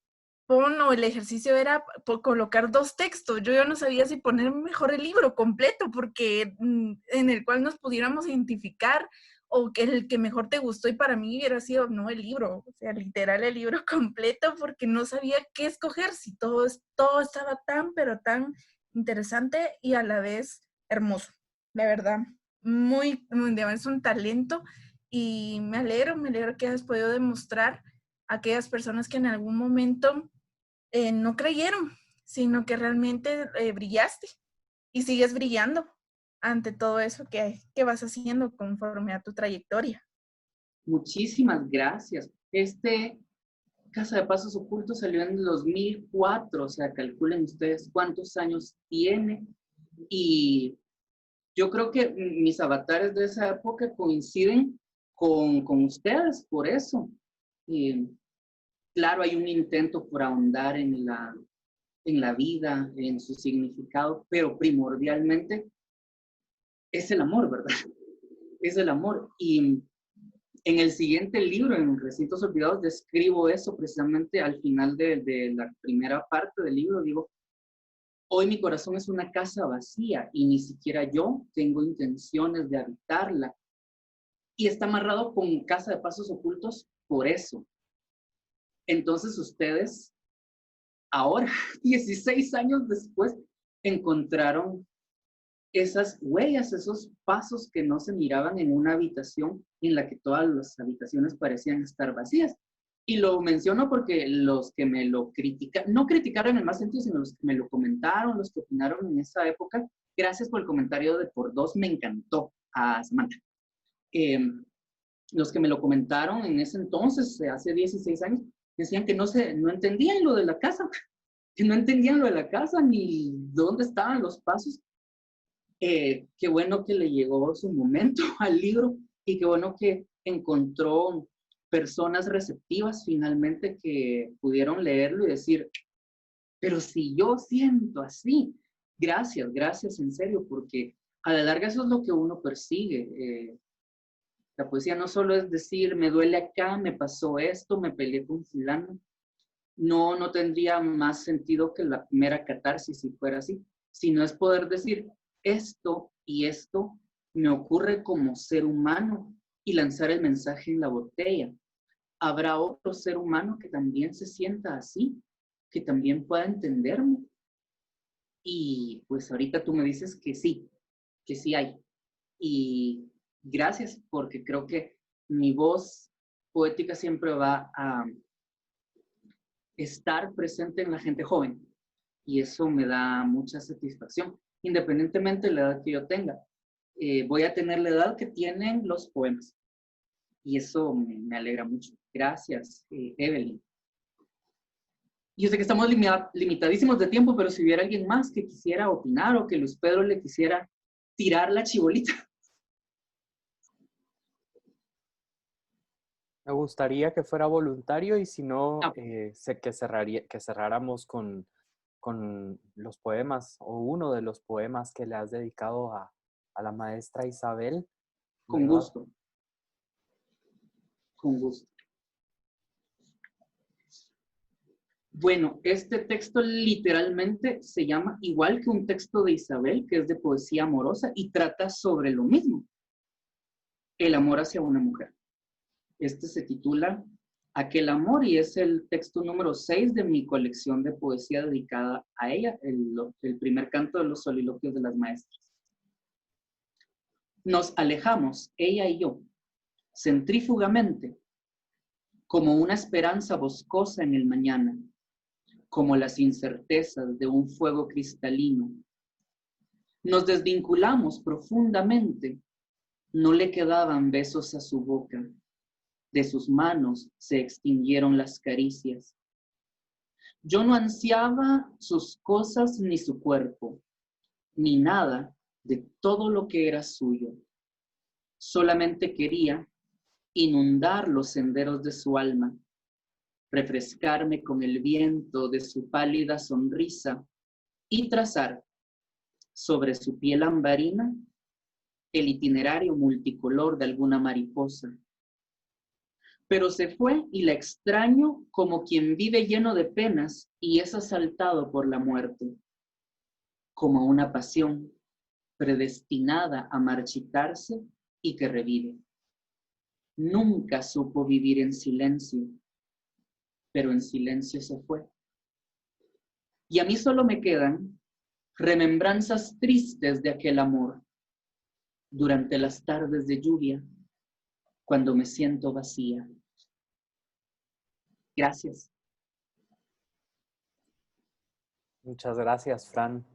o el ejercicio era colocar 2 textos. Yo ya no sabía si poner mejor el libro completo, porque en el cual nos pudiéramos identificar, o que el que mejor te gustó, y para mí hubiera sido, no, el libro, o sea, literal el libro completo, porque no sabía qué escoger, si todo estaba tan, pero tan interesante y a la vez hermoso, la verdad. Es un talento y me alegro que hayas podido demostrar a aquellas personas que en algún momento no creyeron, sino que realmente brillaste y sigues brillando ante todo eso que vas haciendo conforme a tu trayectoria. Muchísimas gracias. Casa de Pasos Ocultos salió en el 2004, o sea, calculen ustedes cuántos años tiene. Y yo creo que mis avatares de esa época coinciden con ustedes, por eso. Y claro, hay un intento por ahondar en la vida, en su significado, pero primordialmente es el amor, ¿verdad? Es el amor. Y en el siguiente libro, en Recintos Olvidados, describo eso precisamente al final de la primera parte del libro. Digo, hoy mi corazón es una casa vacía y ni siquiera yo tengo intenciones de habitarla. Y está amarrado con Casa de Pasos Ocultos por eso. Entonces ustedes, ahora, 16 años después, encontraron esas huellas, esos pasos que no se miraban en una habitación en la que todas las habitaciones parecían estar vacías. Y lo menciono porque los que me lo criticaron, no criticaron en el más sentido, sino los que me lo comentaron, los que opinaron en esa época, gracias por el comentario de por 2, me encantó a Samantha. Los que me lo comentaron en ese entonces, hace 16 años, decían que no entendían lo de la casa, que no entendían lo de la casa ni dónde estaban los pasos. Qué bueno que le llegó su momento al libro y qué bueno que encontró personas receptivas finalmente que pudieron leerlo y decir, pero si yo siento así, gracias en serio, porque a la larga eso es lo que uno persigue. La poesía no solo es decir, me duele acá, me pasó esto, me peleé con fulano. No tendría más sentido que la mera catarsis si fuera así, sino es poder decir, esto y esto me ocurre como ser humano y lanzar el mensaje en la botella. Habrá otro ser humano que también se sienta así, que también pueda entenderme. Y pues ahorita tú me dices que sí hay. Y gracias, porque creo que mi voz poética siempre va a estar presente en la gente joven. Y eso me da mucha satisfacción, independientemente de la edad que yo tenga. Voy a tener la edad que tienen los poemas. Y eso me alegra mucho. Gracias, Evelyn. Yo sé que estamos limitadísimos de tiempo, pero si hubiera alguien más que quisiera opinar o que Luis Pedro le quisiera tirar la chibolita. Me gustaría que fuera voluntario y si no, sé que cerráramos con los poemas o uno de los poemas que le has dedicado a la maestra Isabel. Con gusto. Con gusto. Bueno, este texto literalmente se llama igual que un texto de Isabel, que es de poesía amorosa y trata sobre lo mismo. El amor hacia una mujer. Este se titula Aquel amor y es el texto número 6 de mi colección de poesía dedicada a ella, el primer canto de los soliloquios de las maestras. Nos alejamos, ella y yo, centrífugamente, como una esperanza boscosa en el mañana, como las incertezas de un fuego cristalino. Nos desvinculamos profundamente, no le quedaban besos a su boca. De sus manos se extinguieron las caricias. Yo no ansiaba sus cosas ni su cuerpo, ni nada de todo lo que era suyo. Solamente quería inundar los senderos de su alma, refrescarme con el viento de su pálida sonrisa y trazar sobre su piel ambarina el itinerario multicolor de alguna mariposa. Pero se fue y la extraño como quien vive lleno de penas y es asaltado por la muerte, como una pasión predestinada a marchitarse y que revive. Nunca supo vivir en silencio, pero en silencio se fue. Y a mí solo me quedan remembranzas tristes de aquel amor durante las tardes de lluvia, cuando me siento vacía. Gracias. Muchas gracias, Fran.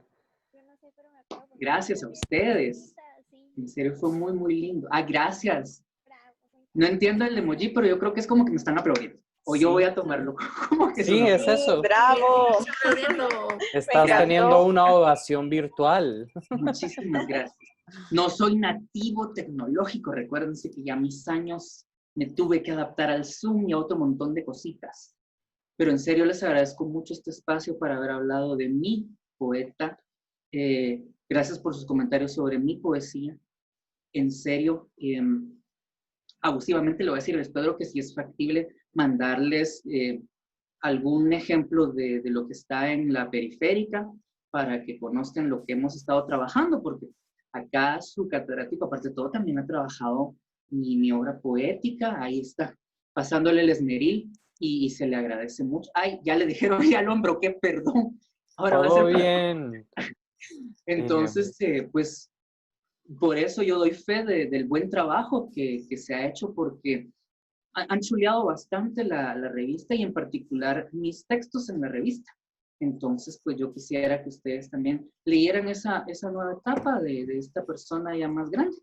Gracias a ustedes. En serio, fue muy, muy lindo. Gracias. No entiendo el emoji, pero yo creo que es como que me están aplaudiendo. O yo voy a tomarlo. ¿Cómo que Sí, es eso. ¡Bravo! Estás teniendo una ovación virtual. Muchísimas gracias. No soy nativo tecnológico. Recuérdense que ya a mis años me tuve que adaptar al Zoom y a otro montón de cositas. Pero en serio les agradezco mucho este espacio para haber hablado de mi poeta. Gracias por sus comentarios sobre mi poesía. En serio, abusivamente le voy a decir a Pedro que si es factible mandarles algún ejemplo de lo que está en la periférica para que conozcan lo que hemos estado trabajando, porque acá su catedrático, aparte de todo, también ha trabajado mi obra poética. Ahí está, pasándole el esmeril y se le agradece mucho. Ay, ya le dijeron ya al hombro, qué perdón. Ahora va a Todo ser bien. Entonces, pues, por eso yo doy fe del buen trabajo que se ha hecho, porque han chuleado bastante la revista y en particular mis textos en la revista. Entonces, pues yo quisiera que ustedes también leyeran esa nueva etapa de esta persona ya más grande.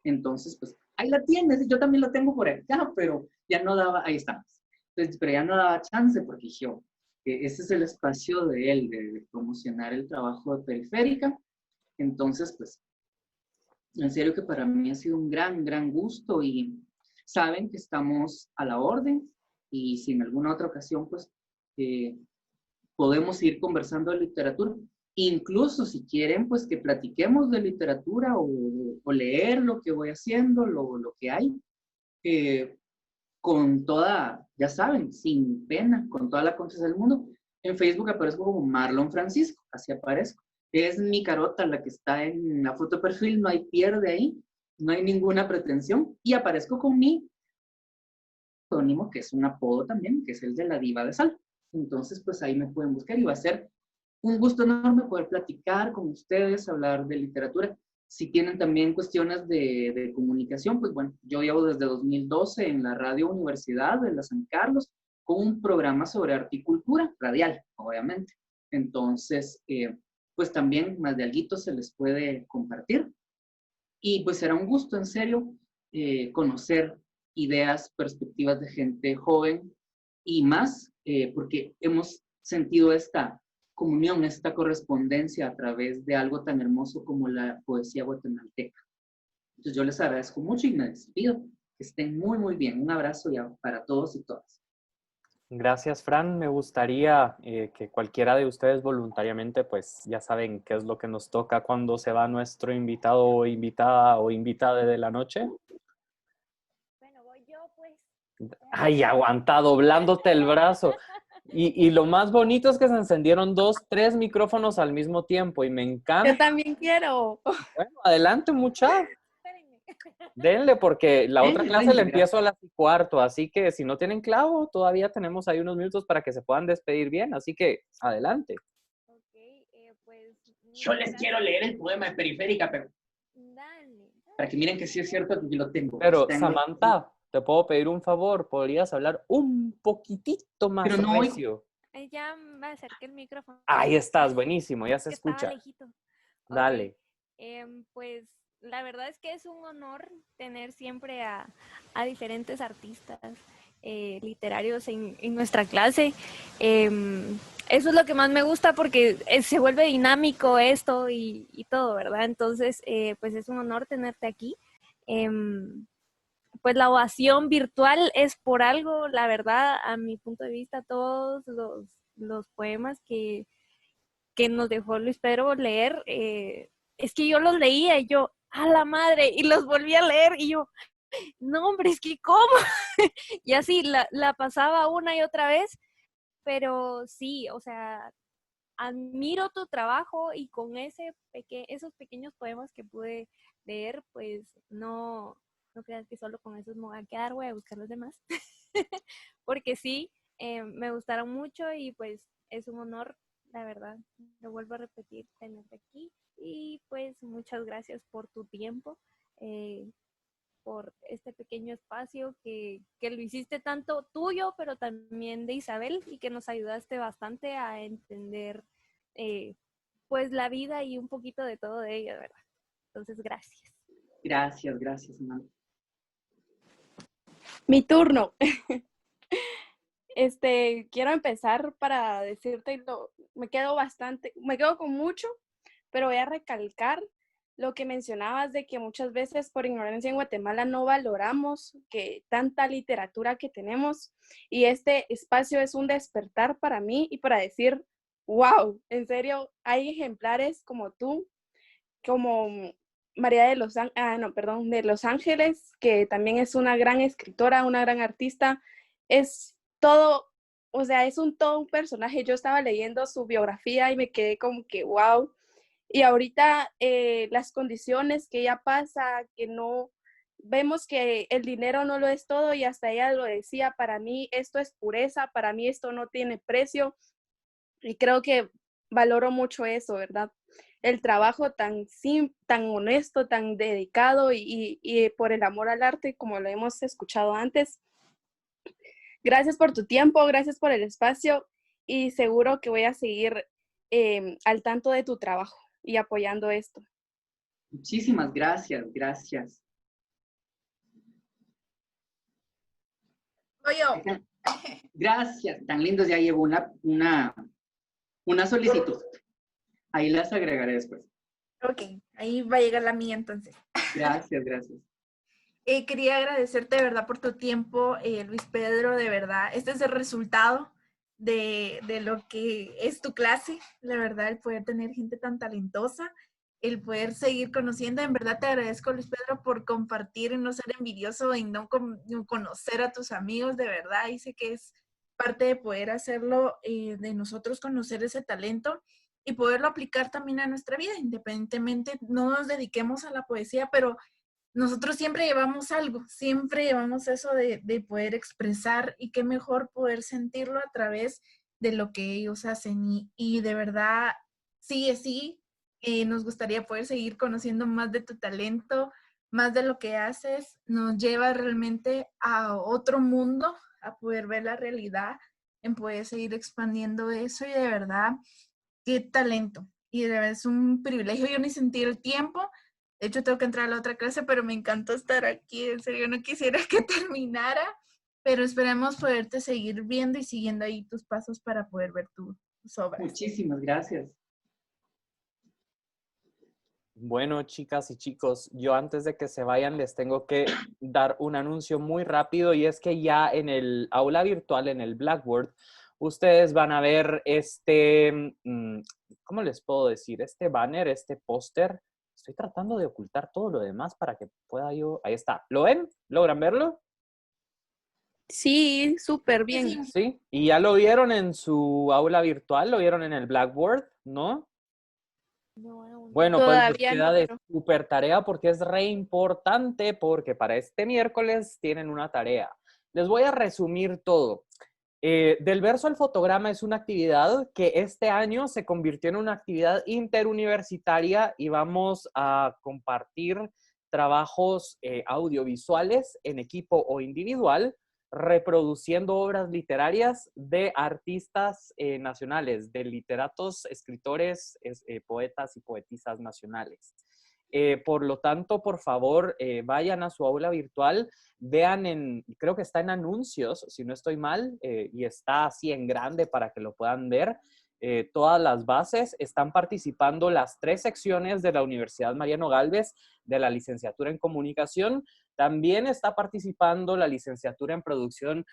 Entonces, pues ahí la tienes, yo también la tengo por acá, pero ya no daba, ahí estamos. Entonces, pero ya no daba chance porque yo, ese es el espacio de él, de promocionar el trabajo de Periférica. Entonces, pues, en serio que para mí ha sido un gran, gran gusto y saben que estamos a la orden y si en alguna otra ocasión, pues, podemos ir conversando de literatura. Incluso si quieren, pues, que platiquemos de literatura o leer lo que voy haciendo, lo que hay, con toda, ya saben, sin pena, con toda la confianza del mundo. En Facebook aparezco como Marlon Francisco, así aparezco. Es mi carota la que está en la foto de perfil, no hay pierde ahí, no hay ninguna pretensión. Y aparezco con mi seudónimo, que es un apodo también, que es el de la Diva de Sal. Entonces, pues ahí me pueden buscar y va a ser un gusto enorme poder platicar con ustedes, hablar de literatura. Si tienen también cuestiones de comunicación, pues bueno, yo llevo desde 2012 en la Radio Universidad de la San Carlos con un programa sobre arte y cultura, radial, obviamente. Entonces, pues también más de alguito se les puede compartir. Y pues será un gusto, en serio, conocer ideas, perspectivas de gente joven y más, porque hemos sentido esta comunión, esta correspondencia a través de algo tan hermoso como la poesía guatemalteca. Entonces yo les agradezco mucho y me despido. Que estén muy, muy bien. Un abrazo ya para todos y todas. Gracias, Fran. Me gustaría que cualquiera de ustedes voluntariamente, pues ya saben qué es lo que nos toca cuando se va nuestro invitado o invitada de la noche. Bueno, voy yo, pues. Ay, aguanta, doblándote el brazo. Y lo más bonito es que se encendieron 2, 3 micrófonos al mismo tiempo y me encanta. Yo también quiero. Bueno, adelante, mucha. Espérenme. Denle, porque la otra Denle, clase la denle, empiezo a las 4, así que si no tienen clavo, todavía tenemos ahí unos minutos para que se puedan despedir bien, así que adelante. Ok, pues. Yo les quiero leer el poema de Periférica, pero Dale. para que miren que sí es cierto que lo tengo. Pero Está en Samantha, te puedo pedir un favor, ¿podrías hablar un poquitito más Pero no recio? Ya me acerqué el micrófono. Ahí estás, buenísimo, ya se Que estaba escucha. lejito. Ok, Dale. pues la verdad es que es un honor tener siempre a diferentes artistas literarios en nuestra clase. Eso es lo que más me gusta porque se vuelve dinámico esto y todo, ¿verdad? Entonces, pues es un honor tenerte aquí. pues la ovación virtual es por algo, la verdad, a mi punto de vista, todos los poemas que nos dejó Luis Pedro leer, es que yo los leía y yo, a la madre, y los volví a leer y yo, no hombre, es que ¿cómo? Y así la pasaba una y otra vez, pero sí, o sea, admiro tu trabajo y con esos pequeños poemas que pude leer, pues no creas que solo con esos me voy a quedar, voy a buscar los demás, porque sí, me gustaron mucho y pues es un honor, la verdad, lo vuelvo a repetir, tenerte aquí y pues muchas gracias por tu tiempo, por este pequeño espacio que lo hiciste tanto tuyo, pero también de Isabel y que nos ayudaste bastante a entender pues la vida y un poquito de todo de ella, ¿verdad? Entonces, gracias. Gracias, man. Mi turno. Quiero empezar para decirte, me quedo con mucho, pero voy a recalcar lo que mencionabas de que muchas veces por ignorancia en Guatemala no valoramos que tanta literatura que tenemos, y este espacio es un despertar para mí y para decir, wow, en serio, hay ejemplares como tú, como María de de Los Ángeles, que también es una gran escritora, una gran artista, es todo, o sea, todo un personaje. Yo estaba leyendo su biografía y me quedé como que wow. Y ahorita las condiciones que ella pasa, que no, vemos que el dinero no lo es todo, y hasta ella lo decía, para mí esto es pureza, para mí esto no tiene precio, y creo que valoro mucho eso, ¿verdad? El trabajo tan honesto, tan dedicado y por el amor al arte, como lo hemos escuchado antes. Gracias por tu tiempo, gracias por el espacio, y seguro que voy a seguir al tanto de tu trabajo y apoyando esto. Muchísimas gracias. Soy yo. Gracias, tan lindos. Ya llegó una solicitud. Ahí las agregaré después. Ok, ahí va a llegar la mía entonces. Gracias. Quería agradecerte de verdad por tu tiempo, Luis Pedro, de verdad. Este es el resultado de lo que es tu clase, la verdad, el poder tener gente tan talentosa, el poder seguir conociendo. En verdad te agradezco, Luis Pedro, por compartir y no ser envidioso y no conocer a tus amigos, de verdad. Y sé que es parte de poder hacerlo, de nosotros conocer ese talento y poderlo aplicar también a nuestra vida, independientemente no nos dediquemos a la poesía, pero nosotros siempre llevamos algo, siempre llevamos eso de poder expresar, y qué mejor poder sentirlo a través de lo que ellos hacen. Y de verdad, sí, nos gustaría poder seguir conociendo más de tu talento, más de lo que haces. Nos lleva realmente a otro mundo, a poder ver la realidad, en poder seguir expandiendo eso, y de verdad, qué talento. Y de verdad es un privilegio, yo ni sentí el tiempo. De hecho, tengo que entrar a la otra clase, pero me encantó estar aquí. En serio, no quisiera que terminara, pero esperemos poderte seguir viendo y siguiendo ahí tus pasos para poder ver tus obras. Muchísimas gracias. Bueno, chicas y chicos, yo antes de que se vayan les tengo que dar un anuncio muy rápido, y es que ya en el aula virtual, en el Blackboard, ustedes van a ver ¿cómo les puedo decir? Este banner, este póster. Estoy tratando de ocultar todo lo demás para que pueda yo... Ahí está. ¿Lo ven? ¿Logran verlo? Sí, súper bien. Sí. ¿Y ya lo vieron en su aula virtual? ¿Lo vieron en el Blackboard? ¿No? No. Bueno, pues les Todavía queda no, de pero súper tarea, porque es re importante, porque para este miércoles tienen una tarea. Les voy a resumir todo. Del verso al fotograma es una actividad que este año se convirtió en una actividad interuniversitaria, y vamos a compartir trabajos audiovisuales en equipo o individual, reproduciendo obras literarias de artistas nacionales, de literatos, escritores, poetas y poetisas nacionales. Por lo tanto, por favor, vayan a su aula virtual, vean creo que está en anuncios, si no estoy mal, y está así en grande para que lo puedan ver. todas las bases. Están participando las 3 secciones de la Universidad Mariano Gálvez de la licenciatura en comunicación. También está participando la licenciatura en producción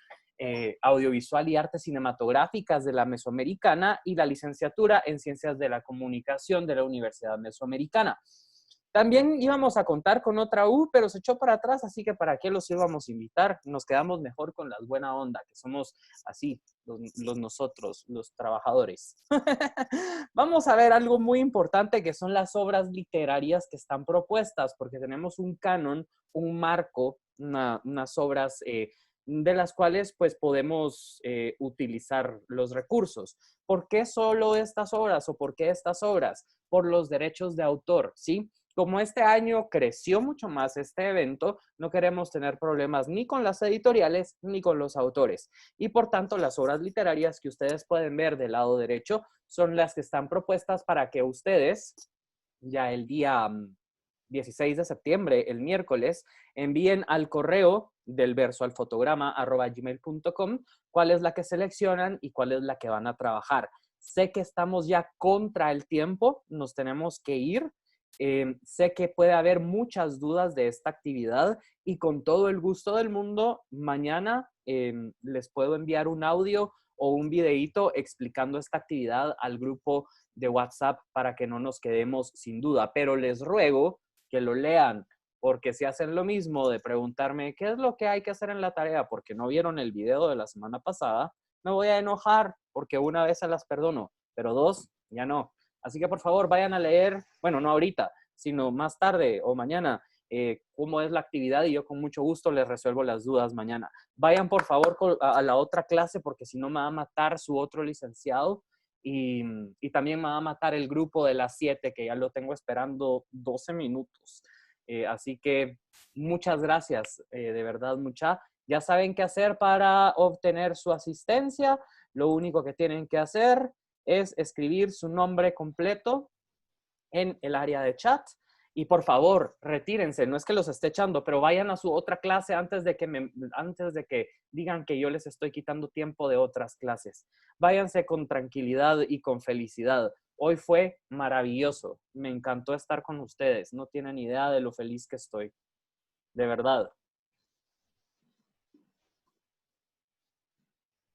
audiovisual y artes cinematográficas de la Mesoamericana y la licenciatura en ciencias de la comunicación de la Universidad Mesoamericana. También íbamos a contar con otra U, pero se echó para atrás, así que ¿para qué los íbamos a invitar? Nos quedamos mejor con las buena onda, que somos así, nosotros, los trabajadores. Vamos a ver algo muy importante, que son las obras literarias que están propuestas, porque tenemos un canon, un marco, unas obras de las cuales pues podemos utilizar los recursos. ¿Por qué solo estas obras o por qué estas obras? Por los derechos de autor, ¿sí? Como este año creció mucho más este evento, no queremos tener problemas ni con las editoriales ni con los autores. Y por tanto, las obras literarias que ustedes pueden ver del lado derecho son las que están propuestas para que ustedes, ya el día 16 de septiembre, el miércoles, envíen al correo del versoalfotograma@gmail.com cuál es la que seleccionan y cuál es la que van a trabajar. Sé que estamos ya contra el tiempo, nos tenemos que ir. Sé que puede haber muchas dudas de esta actividad y con todo el gusto del mundo, mañana les puedo enviar un audio o un videíto explicando esta actividad al grupo de WhatsApp para que no nos quedemos sin duda. Pero les ruego que lo lean, porque si hacen lo mismo de preguntarme qué es lo que hay que hacer en la tarea porque no vieron el video de la semana pasada, me voy a enojar porque una vez se las perdono, pero 2 ya no. Así que por favor vayan a leer, bueno, no ahorita, sino más tarde o mañana, cómo es la actividad y yo con mucho gusto les resuelvo las dudas mañana. Vayan por favor a la otra clase porque si no me va a matar su otro licenciado y también me va a matar el grupo de las 7 que ya lo tengo esperando 12 minutos. Así que muchas gracias, de verdad, mucha. Ya saben qué hacer para obtener su asistencia. Lo único que tienen que hacer es escribir su nombre completo en el área de chat. Y por favor, retírense, no es que los esté echando, pero vayan a su otra clase antes de que digan que yo les estoy quitando tiempo de otras clases. Váyanse con tranquilidad y con felicidad. Hoy fue maravilloso, me encantó estar con ustedes, no tienen idea de lo feliz que estoy, de verdad.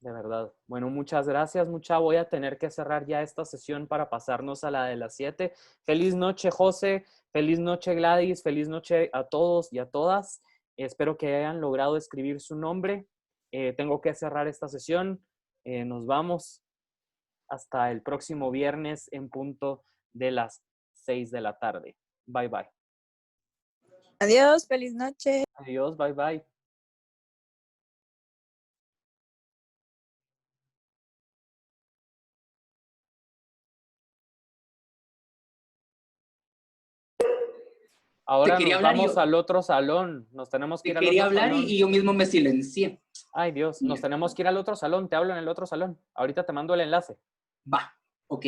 De verdad. Bueno, muchas gracias, mucha. Voy a tener que cerrar ya esta sesión para pasarnos a la de las 7. Feliz noche, José. Feliz noche, Gladys. Feliz noche a todos y a todas. Espero que hayan logrado escribir su nombre. Tengo que cerrar esta sesión. Nos vamos hasta el próximo viernes en punto de las 6 de la tarde. Bye, bye. Adiós, feliz noche. Adiós, bye, bye. Ahora nos vamos al otro salón. Nos tenemos que ir al otro salón. Quería hablar y yo mismo me silencié. Ay, Dios. Nos tenemos que ir al otro salón. Te hablo en el otro salón. Ahorita te mando el enlace. Va, ok.